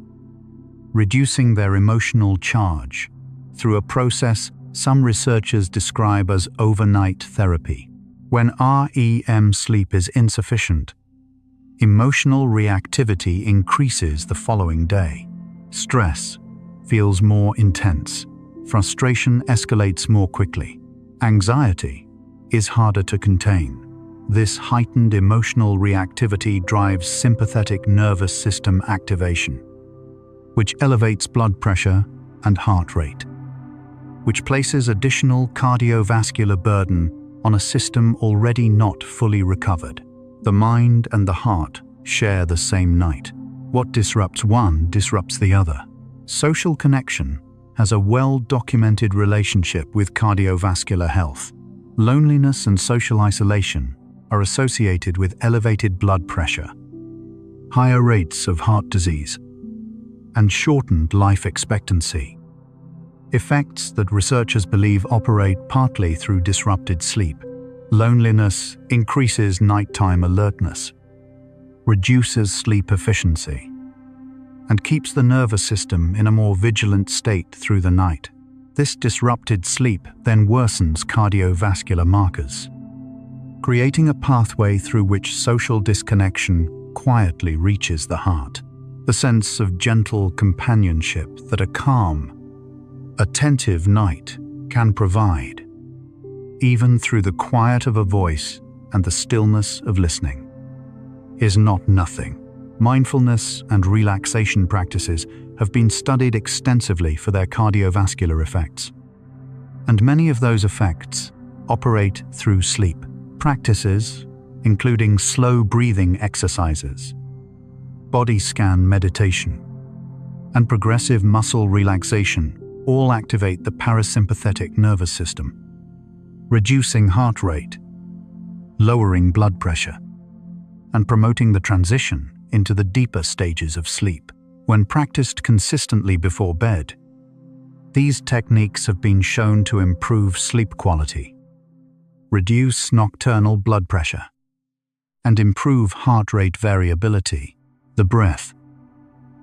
reducing their emotional charge through a process some researchers describe as overnight therapy. When REM sleep is insufficient, emotional reactivity increases the following day. Stress feels more intense. Frustration escalates more quickly. Anxiety is harder to contain. This heightened emotional reactivity drives sympathetic nervous system activation, which elevates blood pressure and heart rate, which places additional cardiovascular burden on a system already not fully recovered. The mind and the heart share the same night. What disrupts one disrupts the other. Social connection has a well-documented relationship with cardiovascular health. Loneliness and social isolation are associated with elevated blood pressure, higher rates of heart disease, and shortened life expectancy, effects that researchers believe operate partly through disrupted sleep. Loneliness increases nighttime alertness, reduces sleep efficiency, and keeps the nervous system in a more vigilant state through the night. This disrupted sleep then worsens cardiovascular markers, creating a pathway through which social disconnection quietly reaches the heart. The sense of gentle companionship that a calm, attentive night can provide, even through the quiet of a voice and the stillness of listening, is not nothing. Mindfulness and relaxation practices have been studied extensively for their cardiovascular effects, and many of those effects operate through sleep. Practices, including slow breathing exercises, body scan meditation, and progressive muscle relaxation, all activate the parasympathetic nervous system, reducing heart rate, lowering blood pressure, and promoting the transition into the deeper stages of sleep. When practiced consistently before bed, these techniques have been shown to improve sleep quality, reduce nocturnal blood pressure, and improve heart rate variability. The breath,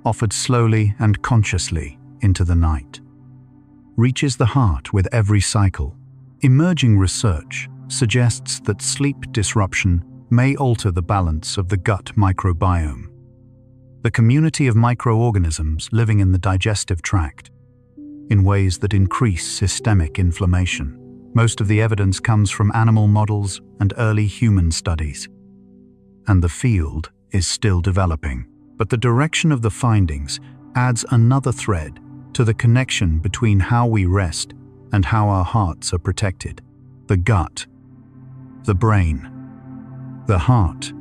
offered slowly and consciously into the night, reaches the heart with every cycle. Emerging research suggests that sleep disruption may alter the balance of the gut microbiome, the community of microorganisms living in the digestive tract, in ways that increase systemic inflammation. Most of the evidence comes from animal models and early human studies, and the field is still developing. But the direction of the findings adds another thread to the connection between how we rest and how our hearts are protected. The gut, the brain, the heart,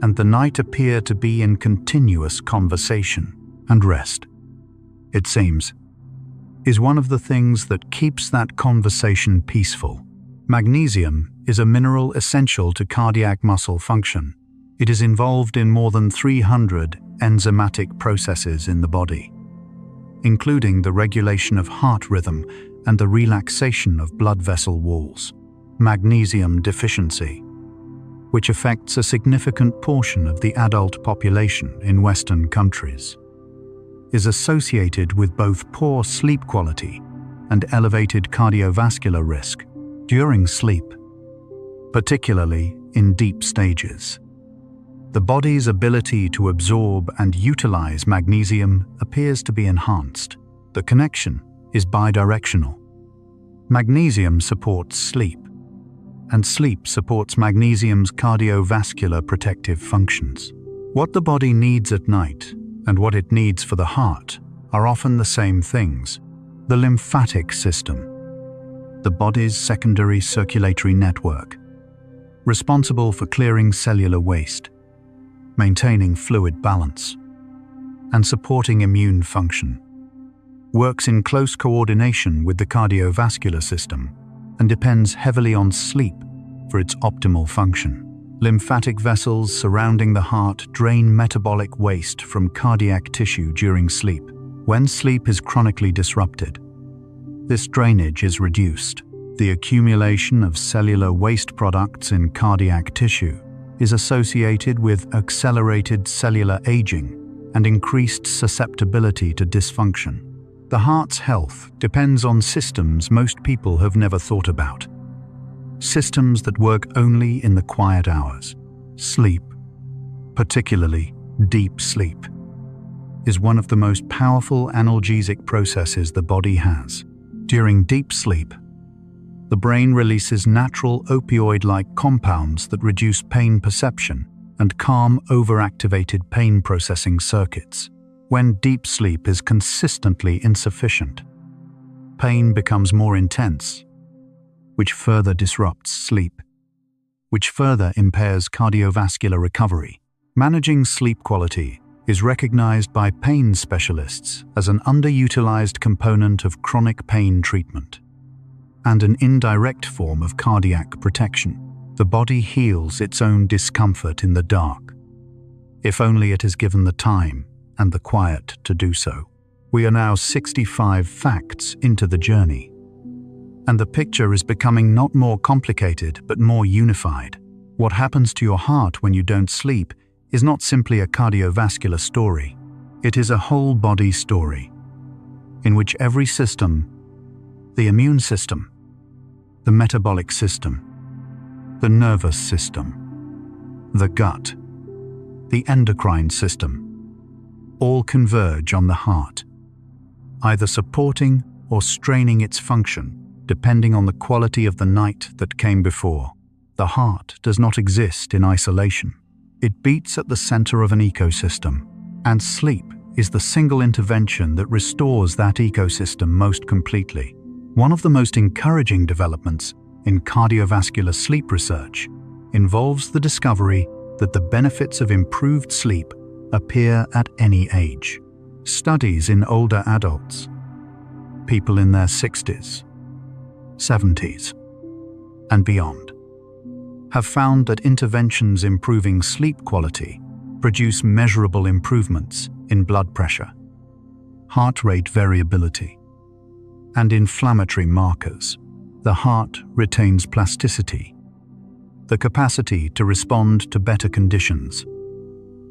and the night appear to be in continuous conversation, and rest, it seems, is one of the things that keeps that conversation peaceful. Magnesium is a mineral essential to cardiac muscle function. It is involved in more than 300 enzymatic processes in the body, including the regulation of heart rhythm and the relaxation of blood vessel walls. Magnesium deficiency, which affects a significant portion of the adult population in Western countries, is associated with both poor sleep quality and elevated cardiovascular risk during sleep, particularly in deep stages. The body's ability to absorb and utilize magnesium appears to be enhanced. The connection is bidirectional. Magnesium supports sleep, and sleep supports magnesium's cardiovascular protective functions. What the body needs at night and what it needs for the heart are often the same things. The lymphatic system, the body's secondary circulatory network, responsible for clearing cellular waste, maintaining fluid balance, and supporting immune function, works in close coordination with the cardiovascular system and depends heavily on sleep for its optimal function. Lymphatic vessels surrounding the heart drain metabolic waste from cardiac tissue during sleep. When sleep is chronically disrupted, this drainage is reduced. The accumulation of cellular waste products in cardiac tissue is associated with accelerated cellular aging and increased susceptibility to dysfunction. The heart's health depends on systems most people have never thought about. Systems that work only in the quiet hours. Sleep, particularly deep sleep, is one of the most powerful analgesic processes the body has. During deep sleep, the brain releases natural opioid-like compounds that reduce pain perception and calm overactivated pain processing circuits. When deep sleep is consistently insufficient, pain becomes more intense, which further disrupts sleep, which further impairs cardiovascular recovery. Managing sleep quality is recognized by pain specialists as an underutilized component of chronic pain treatment and an indirect form of cardiac protection. The body heals its own discomfort in the dark, if only it is given the time and the quiet to do so. We are now 65 facts into the journey, and the picture is becoming not more complicated but more unified. What happens to your heart when you don't sleep is not simply a cardiovascular story. It is a whole body story, in which every system, the immune system, the metabolic system, the nervous system, the gut, the endocrine system, all converge on the heart, either supporting or straining its function, depending on the quality of the night that came before. The heart does not exist in isolation. It beats at the center of an ecosystem, and sleep is the single intervention that restores that ecosystem most completely. One of the most encouraging developments in cardiovascular sleep research involves the discovery that the benefits of improved sleep appear at any age. Studies in older adults, people in their 60s, 70s, and beyond, have found that interventions improving sleep quality produce measurable improvements in blood pressure, heart rate variability, and inflammatory markers. The heart retains plasticity, the capacity to respond to better conditions.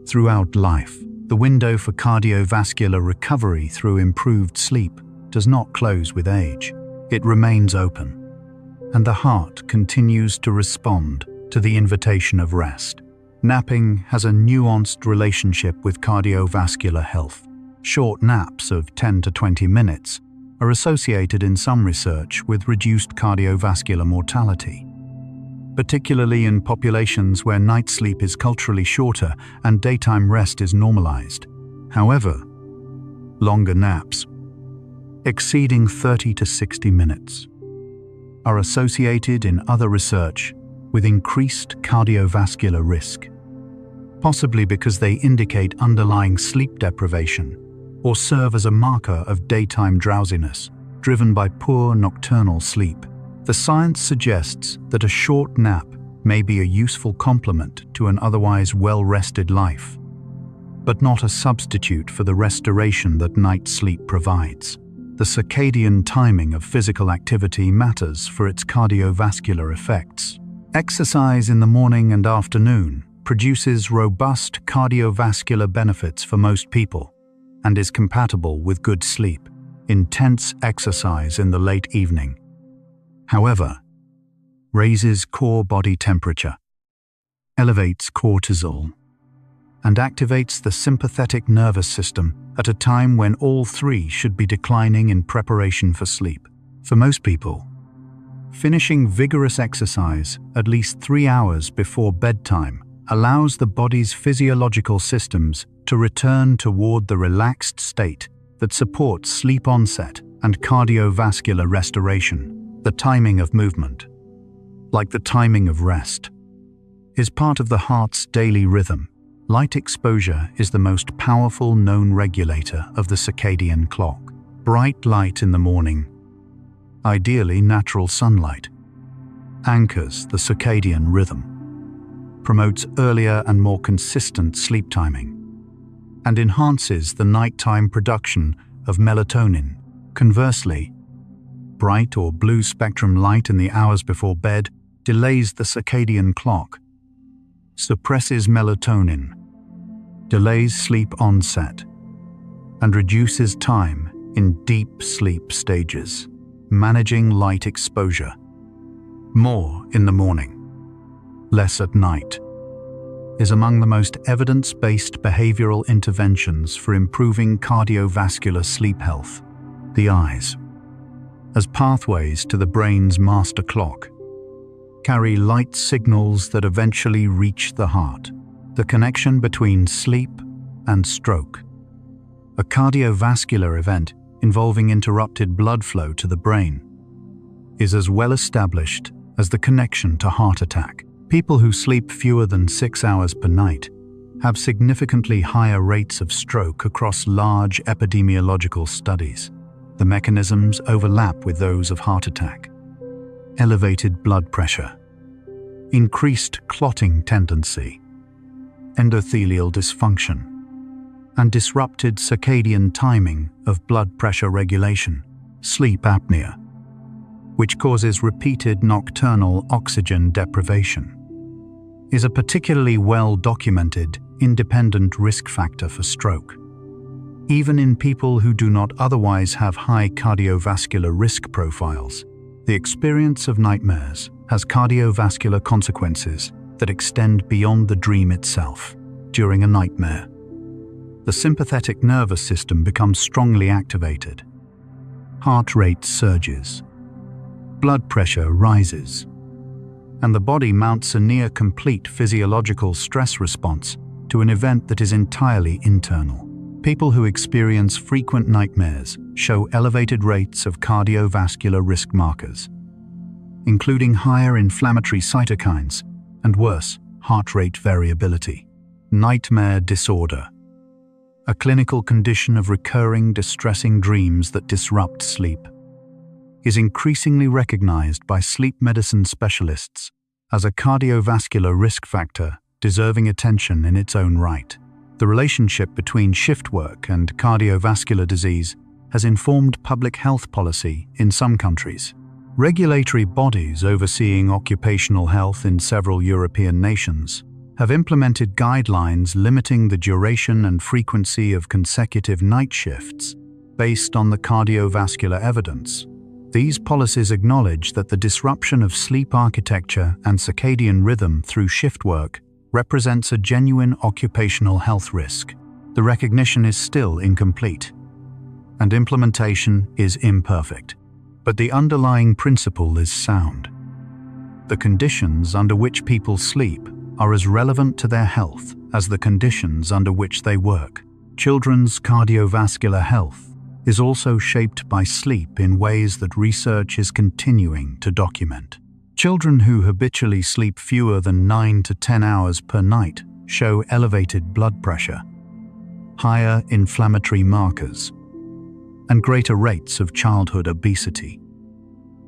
Throughout life, the window for cardiovascular recovery through improved sleep does not close with age. It remains open, and the heart continues to respond to the invitation of rest. Napping has a nuanced relationship with cardiovascular health. Short naps of 10 to 20 minutes are associated in some research with reduced cardiovascular mortality, particularly in populations where night sleep is culturally shorter and daytime rest is normalized. However, longer naps, exceeding 30 to 60 minutes, are associated in other research with increased cardiovascular risk, possibly because they indicate underlying sleep deprivation or serve as a marker of daytime drowsiness driven by poor nocturnal sleep. The science suggests that a short nap may be a useful complement to an otherwise well-rested life, but not a substitute for the restoration that night sleep provides. The circadian timing of physical activity matters for its cardiovascular effects. Exercise in the morning and afternoon produces robust cardiovascular benefits for most people and is compatible with good sleep. Intense exercise in the late evening, however, raises core body temperature, elevates cortisol, and activates the sympathetic nervous system at a time when all three should be declining in preparation for sleep. For most people, finishing vigorous exercise at least 3 hours before bedtime allows the body's physiological systems to return toward the relaxed state that supports sleep onset and cardiovascular restoration. The timing of movement, like the timing of rest, is part of the heart's daily rhythm. Light exposure is the most powerful known regulator of the circadian clock. Bright light in the morning, ideally natural sunlight, anchors the circadian rhythm, promotes earlier and more consistent sleep timing, and enhances the nighttime production of melatonin. Conversely, bright or blue spectrum light in the hours before bed delays the circadian clock, suppresses melatonin, delays sleep onset, and reduces time in deep sleep stages. Managing light exposure. More in the morning, less at night, is among the most evidence-based behavioral interventions for improving cardiovascular sleep health. The eyes, as pathways to the brain's master clock, carry light signals that eventually reach the heart. The connection between sleep and stroke, a cardiovascular event involving interrupted blood flow to the brain, is as well established as the connection to heart attack. People who sleep fewer than 6 hours per night have significantly higher rates of stroke across large epidemiological studies. The mechanisms overlap with those of heart attack. Elevated blood pressure, increased clotting tendency, endothelial dysfunction, and disrupted circadian timing of blood pressure regulation. Sleep apnea, which causes repeated nocturnal oxygen deprivation, is a particularly well-documented independent risk factor for stroke. Even in people who do not otherwise have high cardiovascular risk profiles, the experience of nightmares has cardiovascular consequences that extend beyond the dream itself. During a nightmare, the sympathetic nervous system becomes strongly activated. Heart rate surges, blood pressure rises, and the body mounts a near-complete physiological stress response to an event that is entirely internal. People who experience frequent nightmares show elevated rates of cardiovascular risk markers, including higher inflammatory cytokines and worse heart rate variability. Nightmare disorder, a clinical condition of recurring distressing dreams that disrupt sleep, is increasingly recognized by sleep medicine specialists as a cardiovascular risk factor deserving attention in its own right. The relationship between shift work and cardiovascular disease has informed public health policy in some countries. Regulatory bodies overseeing occupational health in several European nations have implemented guidelines limiting the duration and frequency of consecutive night shifts based on the cardiovascular evidence. These policies acknowledge that the disruption of sleep architecture and circadian rhythm through shift work represents a genuine occupational health risk. The recognition is still incomplete, and implementation is imperfect, but the underlying principle is sound. The conditions under which people sleep are as relevant to their health as the conditions under which they work. Children's cardiovascular health is also shaped by sleep in ways that research is continuing to document. Children who habitually sleep fewer than 9 to 10 hours per night show elevated blood pressure, higher inflammatory markers, and greater rates of childhood obesity,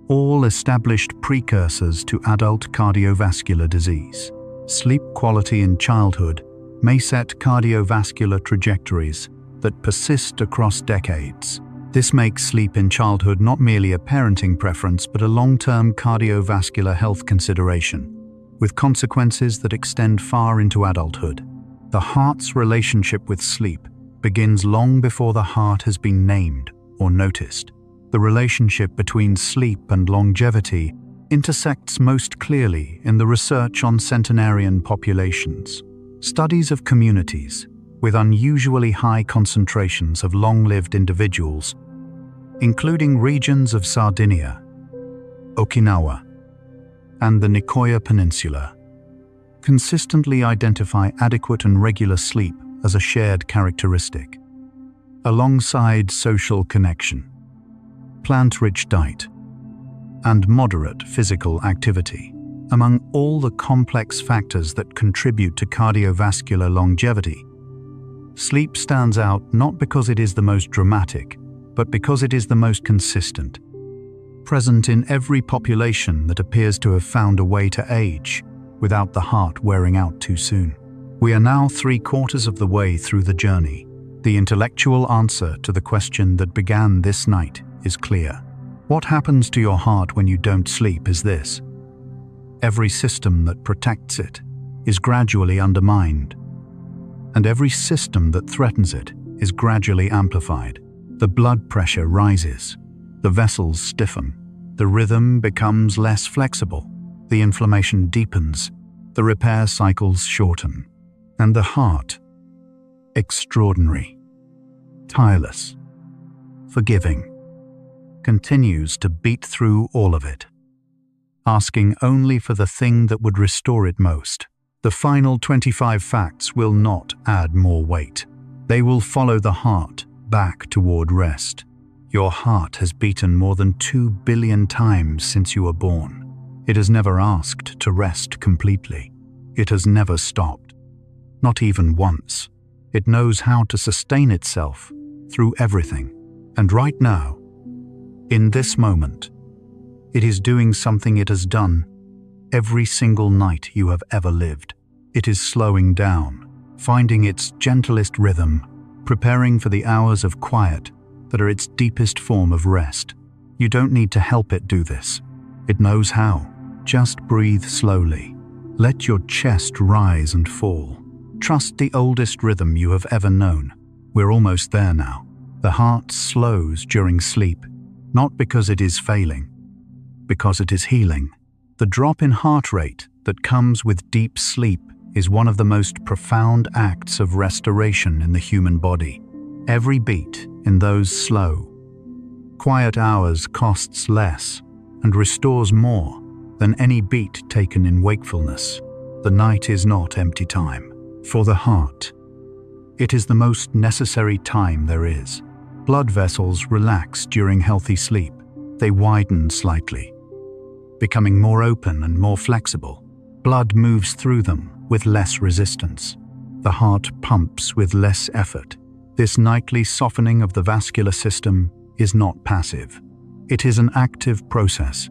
all established precursors to adult cardiovascular disease. Sleep quality in childhood may set cardiovascular trajectories that persist across decades. This makes sleep in childhood not merely a parenting preference but a long-term cardiovascular health consideration, with consequences that extend far into adulthood. The heart's relationship with sleep begins long before the heart has been named or noticed. The relationship between sleep and longevity intersects most clearly in the research on centenarian populations. Studies of communities with unusually high concentrations of long-lived individuals, including regions of Sardinia, Okinawa, and the Nicoya Peninsula, consistently identify adequate and regular sleep as a shared characteristic, alongside social connection, plant-rich diet, and moderate physical activity. Among all the complex factors that contribute to cardiovascular longevity, sleep stands out not because it is the most dramatic, but because it is the most consistent, present in every population that appears to have found a way to age without the heart wearing out too soon. We are now 3/4 of the way through the journey. The intellectual answer to the question that began this night is clear. What happens to your heart when you don't sleep is this: every system that protects it is gradually undermined, and every system that threatens it is gradually amplified. The blood pressure rises, the vessels stiffen, the rhythm becomes less flexible, the inflammation deepens, the repair cycles shorten, and the heart, extraordinary, tireless, forgiving, continues to beat through all of it, asking only for the thing that would restore it most. The final 25 facts will not add more weight. They will follow the heart back toward rest. Your heart has beaten more than 2 billion times since you were born. It has never asked to rest completely. It has never stopped, not even once. It knows how to sustain itself through everything. And right now, in this moment, it is doing something it has done every single night you have ever lived. It is slowing down, finding its gentlest rhythm, preparing for the hours of quiet that are its deepest form of rest. You don't need to help it do this. It knows how. Just breathe slowly. Let your chest rise and fall. Trust the oldest rhythm you have ever known, We're almost there now. The heart slows during sleep, not because it is failing, because it is healing. The drop in heart rate that comes with deep sleep is one of the most profound acts of restoration in the human body. Every beat in those slow, quiet hours costs less and restores more than any beat taken in wakefulness. The night is not empty time. For the heart, it is the most necessary time there is. Blood vessels relax during healthy sleep. They widen slightly, becoming more open and more flexible. Blood moves through them with less resistance. The heart pumps with less effort. This nightly softening of the vascular system is not passive. It is an active process,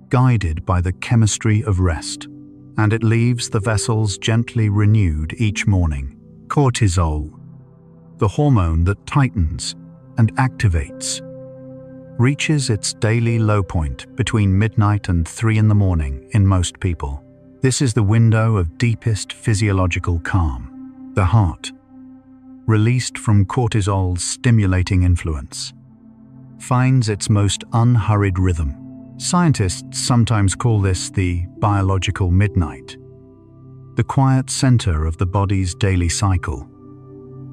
guided by the chemistry of rest, and it leaves the vessels gently renewed each morning. Cortisol, the hormone that tightens and activates, reaches its daily low point between midnight and 3 in the morning in most people. This is the window of deepest physiological calm. The heart, released from cortisol's stimulating influence, finds its most unhurried rhythm. Scientists sometimes call this the biological midnight, the quiet center of the body's daily cycle,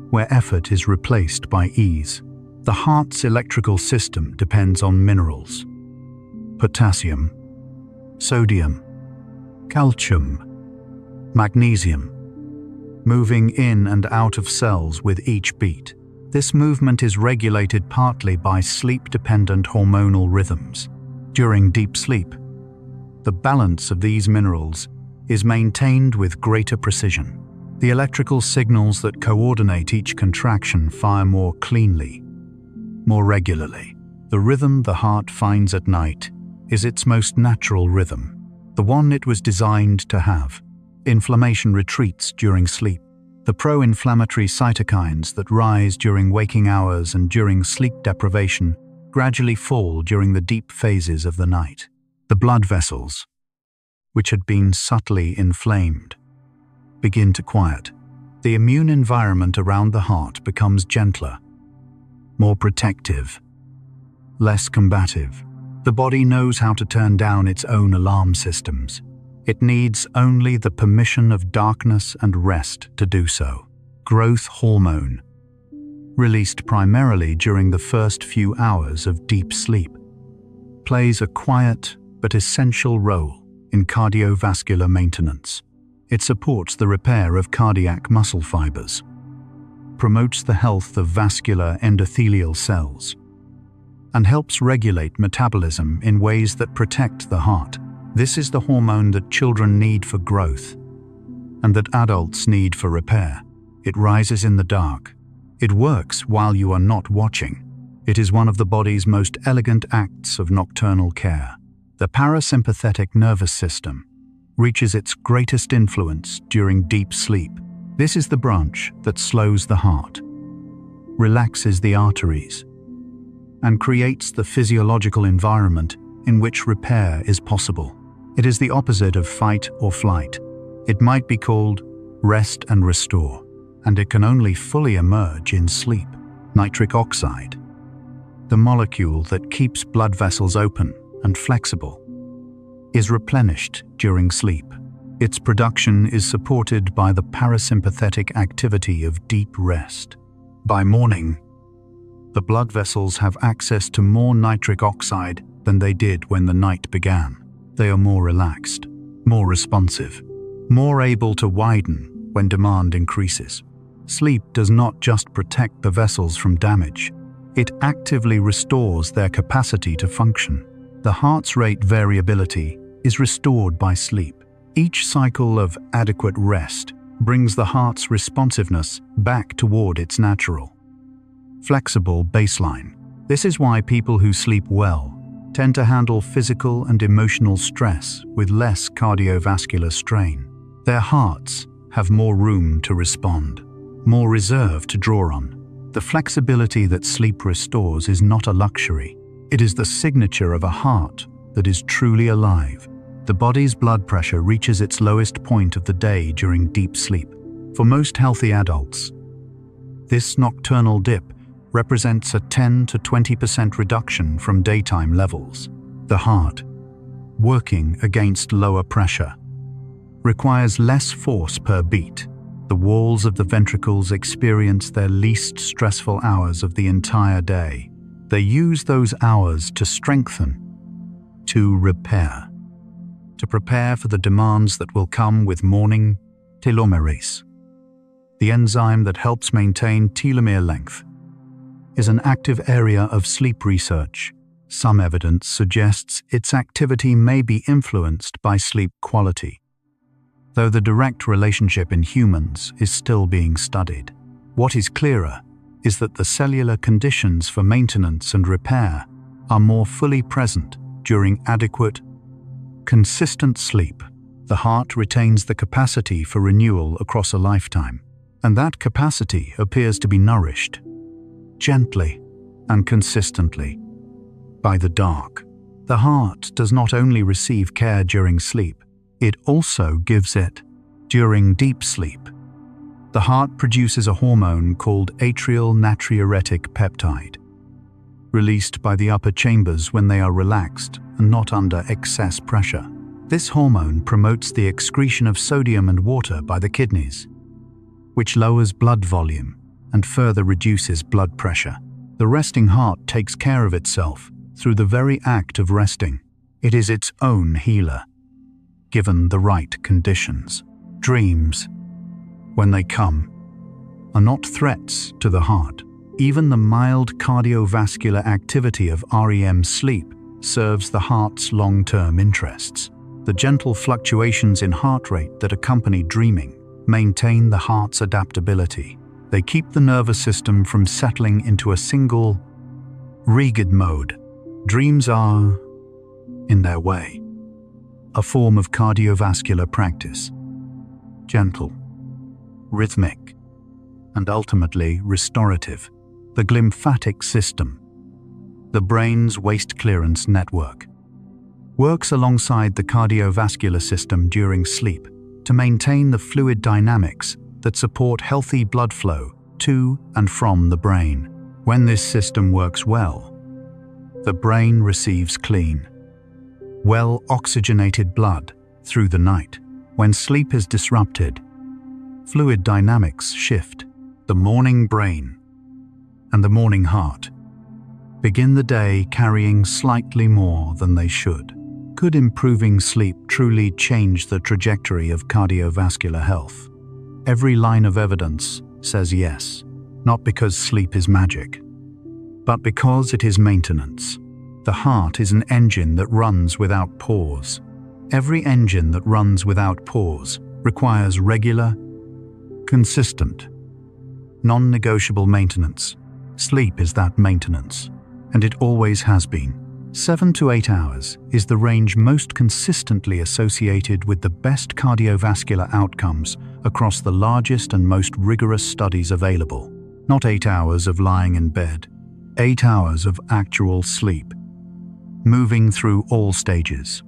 where effort is replaced by ease. The heart's electrical system depends on minerals: potassium, sodium, calcium, magnesium, moving in and out of cells with each beat. This movement is regulated partly by sleep-dependent hormonal rhythms. During deep sleep, the balance of these minerals is maintained with greater precision. The electrical signals that coordinate each contraction fire more cleanly, more regularly. The rhythm the heart finds at night is its most natural rhythm, the one it was designed to have. Inflammation retreats during sleep. The pro-inflammatory cytokines that rise during waking hours and during sleep deprivation gradually fall during the deep phases of the night. The blood vessels, which had been subtly inflamed, begin to quiet. The immune environment around the heart becomes gentler, more protective, less combative. The body knows how to turn down its own alarm systems. It needs only the permission of darkness and rest to do so. Growth hormone, released primarily during the first few hours of deep sleep, plays a quiet but essential role in cardiovascular maintenance. It supports the repair of cardiac muscle fibers, promotes the health of vascular endothelial cells, and helps regulate metabolism in ways that protect the heart. This is the hormone that children need for growth and that adults need for repair. It rises in the dark. It works while you are not watching. It is one of the body's most elegant acts of nocturnal care. The parasympathetic nervous system reaches its greatest influence during deep sleep. This is the branch that slows the heart, relaxes the arteries, and creates the physiological environment in which repair is possible. It is the opposite of fight or flight. It might be called rest and restore, and it can only fully emerge in sleep. Nitric oxide, the molecule that keeps blood vessels open and flexible, is replenished during sleep. Its production is supported by the parasympathetic activity of deep rest. By morning, the blood vessels have access to more nitric oxide than they did when the night began. They are more relaxed, more responsive, more able to widen when demand increases. Sleep does not just protect the vessels from damage, it actively restores their capacity to function. The heart's rate variability is restored by sleep. Each cycle of adequate rest brings the heart's responsiveness back toward its natural, flexible baseline. This is why people who sleep well tend to handle physical and emotional stress with less cardiovascular strain. Their hearts have more room to respond, more reserve to draw on. The flexibility that sleep restores is not a luxury. It is the signature of a heart that is truly alive. The body's blood pressure reaches its lowest point of the day during deep sleep. For most healthy adults, This nocturnal dip represents a 10 to 20% reduction from daytime levels. The heart, working against lower pressure, requires less force per beat. The walls of the ventricles experience their least stressful hours of the entire day. They use those hours to strengthen, to repair, to prepare for the demands that will come with morning telomerase. The enzyme that helps maintain telomere length is an active area of sleep research. Some evidence suggests its activity may be influenced by sleep quality, though the direct relationship in humans is still being studied. What is clearer is that the cellular conditions for maintenance and repair are more fully present during adequate, consistent sleep. The heart retains the capacity for renewal across a lifetime, and that capacity appears to be nourished gently and consistently by the dark. The heart does not only receive care during sleep, it also gives it during deep sleep. The heart produces a hormone called atrial natriuretic peptide, released by the upper chambers when they are relaxed and not under excess pressure. This hormone promotes the excretion of sodium and water by the kidneys, which lowers blood volume and further reduces blood pressure. The resting heart takes care of itself through the very act of resting. It is its own healer, given the right conditions. Dreams, when they come, are not threats to the heart. Even the mild cardiovascular activity of REM sleep serves the heart's long-term interests. The gentle fluctuations in heart rate that accompany dreaming maintain the heart's adaptability. They keep the nervous system from settling into a single, rigid mode. Dreams are, in their way, a form of cardiovascular practice. Gentle, rhythmic, and ultimately restorative. The glymphatic system, the brain's waste clearance network, works alongside the cardiovascular system during sleep to maintain the fluid dynamics that support healthy blood flow to and from the brain. When this system works well, the brain receives clean, well-oxygenated blood through the night. When sleep is disrupted, fluid dynamics shift. The morning brain and the morning heart begin the day carrying slightly more than they should. Could improving sleep truly change the trajectory of cardiovascular health? Every line of evidence says yes, not because sleep is magic, but because it is maintenance. The heart is an engine that runs without pause. Every engine that runs without pause requires regular, consistent, non-negotiable maintenance. Sleep is that maintenance, and it always has been. 7 to 8 hours is the range most consistently associated with the best cardiovascular outcomes across the largest and most rigorous studies available. Not 8 hours of lying in bed, 8 hours of actual sleep, moving through all stages,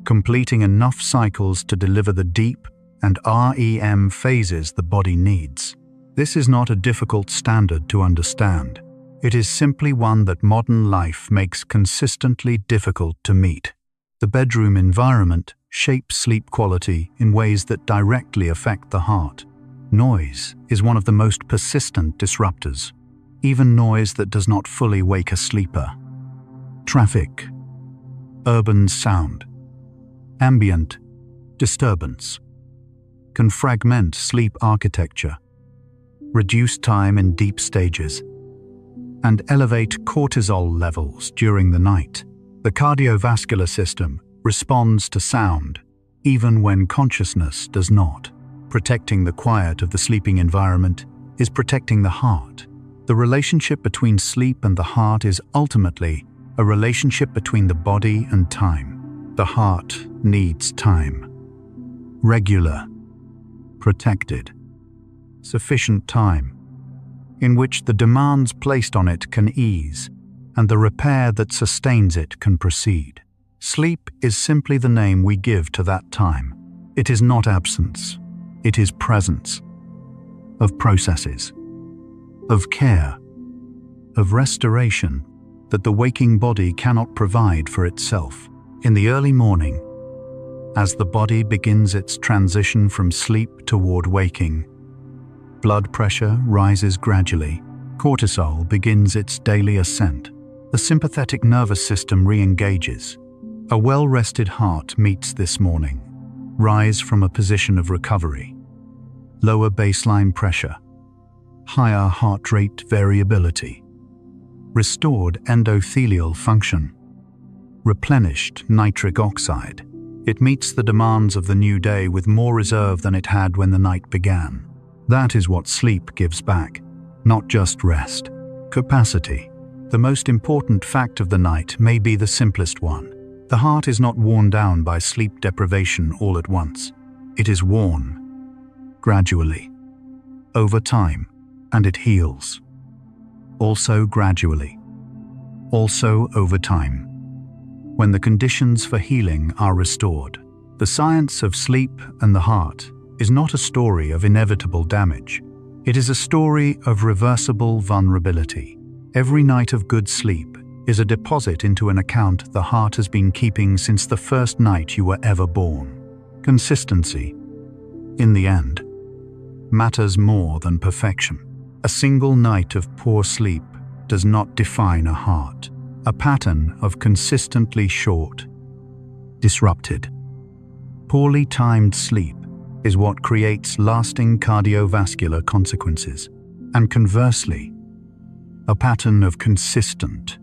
completing enough cycles to deliver the deep and REM phases the body needs. This is not a difficult standard to understand. It is simply one that modern life makes consistently difficult to meet. The bedroom environment shapes sleep quality in ways that directly affect the heart. Noise is one of the most persistent disruptors, even noise that does not fully wake a sleeper. Traffic, urban sound, ambient disturbance can fragment sleep architecture, reduce time in deep stages, and elevate cortisol levels during the night. The cardiovascular system responds to sound, even when consciousness does not. Protecting the quiet of the sleeping environment is protecting the heart. The relationship between sleep and the heart is ultimately a relationship between the body and time. The heart needs time. Regular, protected, sufficient time in which the demands placed on it can ease and the repair that sustains it can proceed. Sleep is simply the name we give to that time. It is not absence. It is presence of processes, of care, of restoration that the waking body cannot provide for itself. In the early morning, as the body begins its transition from sleep toward waking, blood pressure rises gradually, cortisol begins its daily ascent, the sympathetic nervous system re-engages. A well-rested heart meets this morning. Rise from a position of recovery. Lower baseline pressure. Higher heart rate variability. Restored endothelial function. Replenished nitric oxide. It meets the demands of the new day with more reserve than it had when the night began. That is what sleep gives back. Not just rest. Capacity. The most important fact of the night may be the simplest one. The heart is not worn down by sleep deprivation all at once. It is worn gradually, over time, and it heals. Also gradually, also over time. When the conditions for healing are restored, the science of sleep and the heart is not a story of inevitable damage. It is a story of reversible vulnerability. Every night of good sleep is a deposit into an account the heart has been keeping since the first night you were ever born. Consistency, in the end, matters more than perfection. A single night of poor sleep does not define a heart. A pattern of consistently short, disrupted, poorly timed sleep is what creates lasting cardiovascular consequences. And conversely, a pattern of consistent,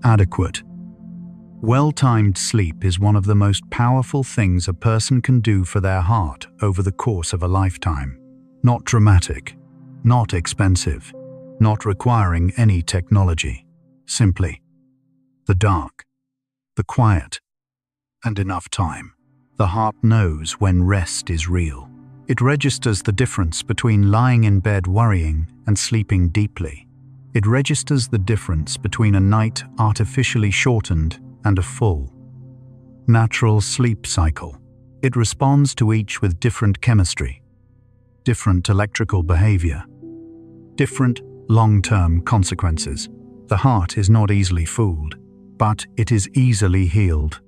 adequate, well-timed sleep is one of the most powerful things a person can do for their heart over the course of a lifetime. Not dramatic, not expensive, not requiring any technology. Simply, the dark, the quiet, and enough time. The heart knows when rest is real. It registers the difference between lying in bed worrying and sleeping deeply. It registers the difference between a night artificially shortened and a full, natural sleep cycle. It responds to each with different chemistry, different electrical behavior, different long-term consequences. The heart is not easily fooled, but it is easily healed.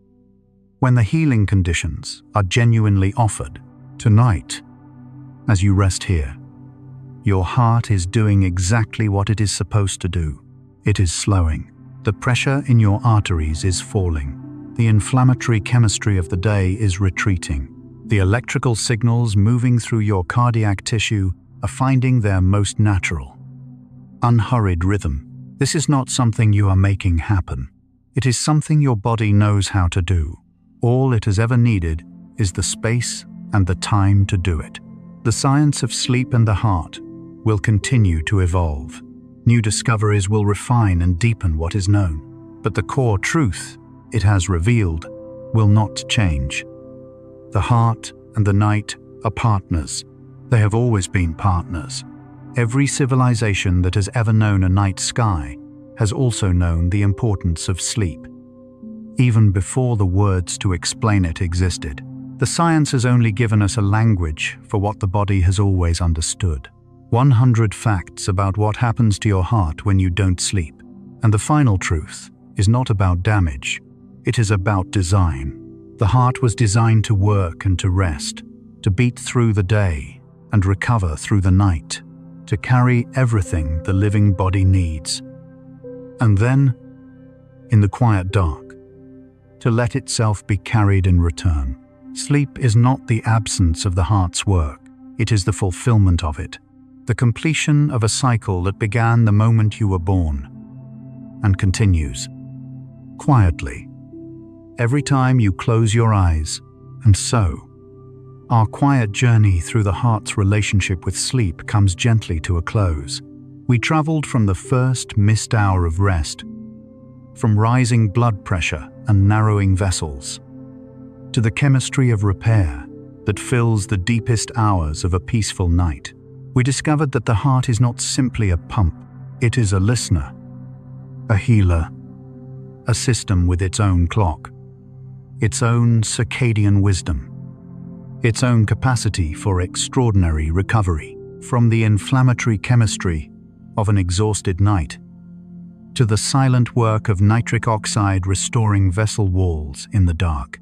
When the healing conditions are genuinely offered, tonight, as you rest here, your heart is doing exactly what it is supposed to do. It is slowing. The pressure in your arteries is falling. The inflammatory chemistry of the day is retreating. The electrical signals moving through your cardiac tissue are finding their most natural, unhurried rhythm. This is not something you are making happen. It is something your body knows how to do. All it has ever needed is the space and the time to do it. The science of sleep and the heart will continue to evolve. New discoveries will refine and deepen what is known, but the core truth it has revealed will not change. The heart and the night are partners. They have always been partners. Every civilization that has ever known a night sky has also known the importance of sleep. Even before the words to explain it existed, the science has only given us a language for what the body has always understood. 100 facts about what happens to your heart when you don't sleep. And the final truth is not about damage. It is about design. The heart was designed to work and to rest, to beat through the day and recover through the night, to carry everything the living body needs. And then, in the quiet dark, to let itself be carried in return. Sleep is not the absence of the heart's work. It is the fulfillment of it. The completion of a cycle that began the moment you were born and continues quietly every time you close your eyes. And so, our quiet journey through the heart's relationship with sleep comes gently to a close. We traveled from the first missed hour of rest, from rising blood pressure and narrowing vessels, to the chemistry of repair that fills the deepest hours of a peaceful night. We discovered that the heart is not simply a pump. It is a listener, a healer, a system with its own clock, its own circadian wisdom, its own capacity for extraordinary recovery. From the inflammatory chemistry of an exhausted night, to the silent work of nitric oxide restoring vessel walls in the dark.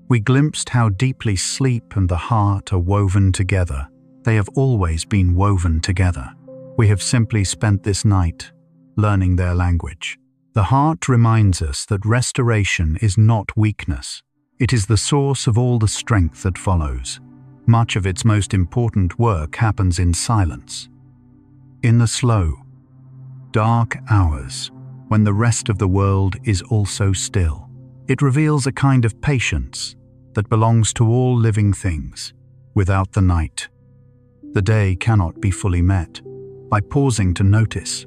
We glimpsed how deeply sleep and the heart are woven together. They have always been woven together. We have simply spent this night learning their language. The heart reminds us that restoration is not weakness. It is the source of all the strength that follows. Much of its most important work happens in silence. In the slow, dark hours, when the rest of the world is also still. It reveals a kind of patience that belongs to all living things. Without the night, the day cannot be fully met. By pausing to notice,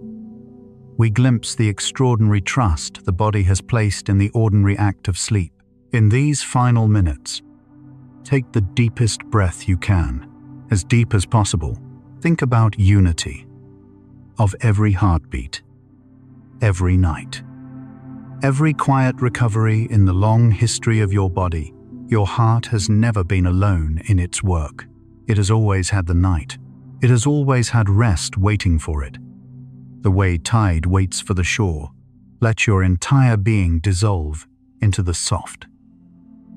we glimpse the extraordinary trust the body has placed in the ordinary act of sleep. In these final minutes, take the deepest breath you can, as deep as possible. Think about unity of every heartbeat, every night, every quiet recovery in the long history of your body. Your heart has never been alone in its work. It has always had the night. It has always had rest waiting for it. The way tide waits for the shore, let your entire being dissolve into the soft,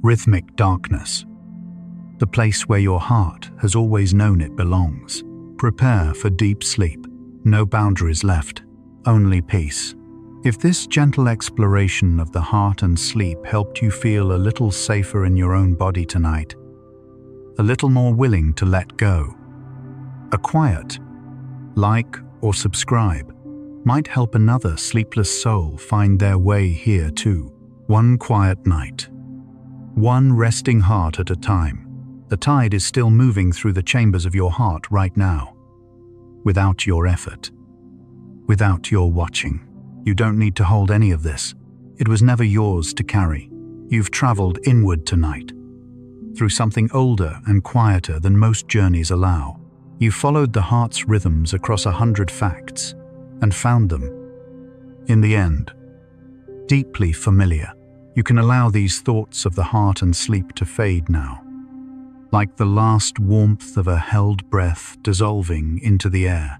rhythmic darkness, the place where your heart has always known it belongs. Prepare for deep sleep. No boundaries left, only peace. If this gentle exploration of the heart and sleep helped you feel a little safer in your own body tonight, a little more willing to let go, a quiet like or subscribe might help another sleepless soul find their way here too. One quiet night, one resting heart at a time. The tide is still moving through the chambers of your heart right now. Without your effort, without your watching. You don't need to hold any of this. It was never yours to carry. You've traveled inward tonight, through something older and quieter than most journeys allow. You followed the heart's rhythms across 100 facts and found them, in the end, deeply familiar. You can allow these thoughts of the heart and sleep to fade now, like the last warmth of a held breath dissolving into the air.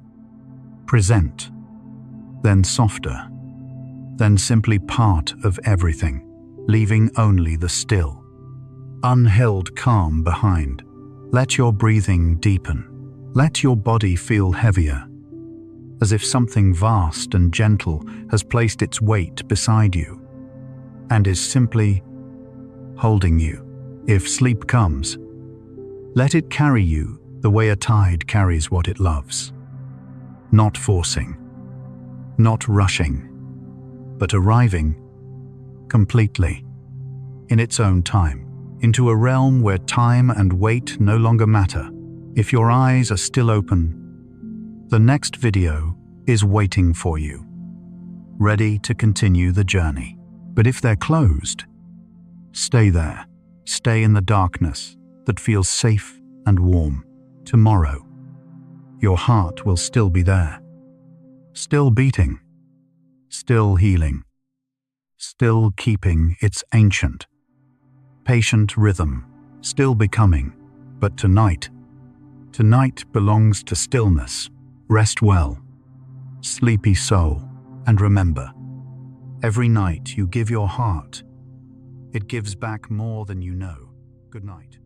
Present, then softer, then simply part of everything, leaving only the still, unheld calm behind. Let your breathing deepen. Let your body feel heavier, as if something vast and gentle has placed its weight beside you and is simply holding you. If sleep comes, let it carry you the way a tide carries what it loves. Not forcing, not rushing, but arriving completely, in its own time, into a realm where time and weight no longer matter. If your eyes are still open, the next video is waiting for you, ready to continue the journey. But if they're closed, stay there. Stay in the darkness that feels safe and warm. Tomorrow, your heart will still be there, still beating, still healing, still keeping its ancient, patient rhythm, still becoming. But tonight belongs to stillness. Rest well, sleepy soul, and remember, every night you give your heart, it gives back more than you know. Good night.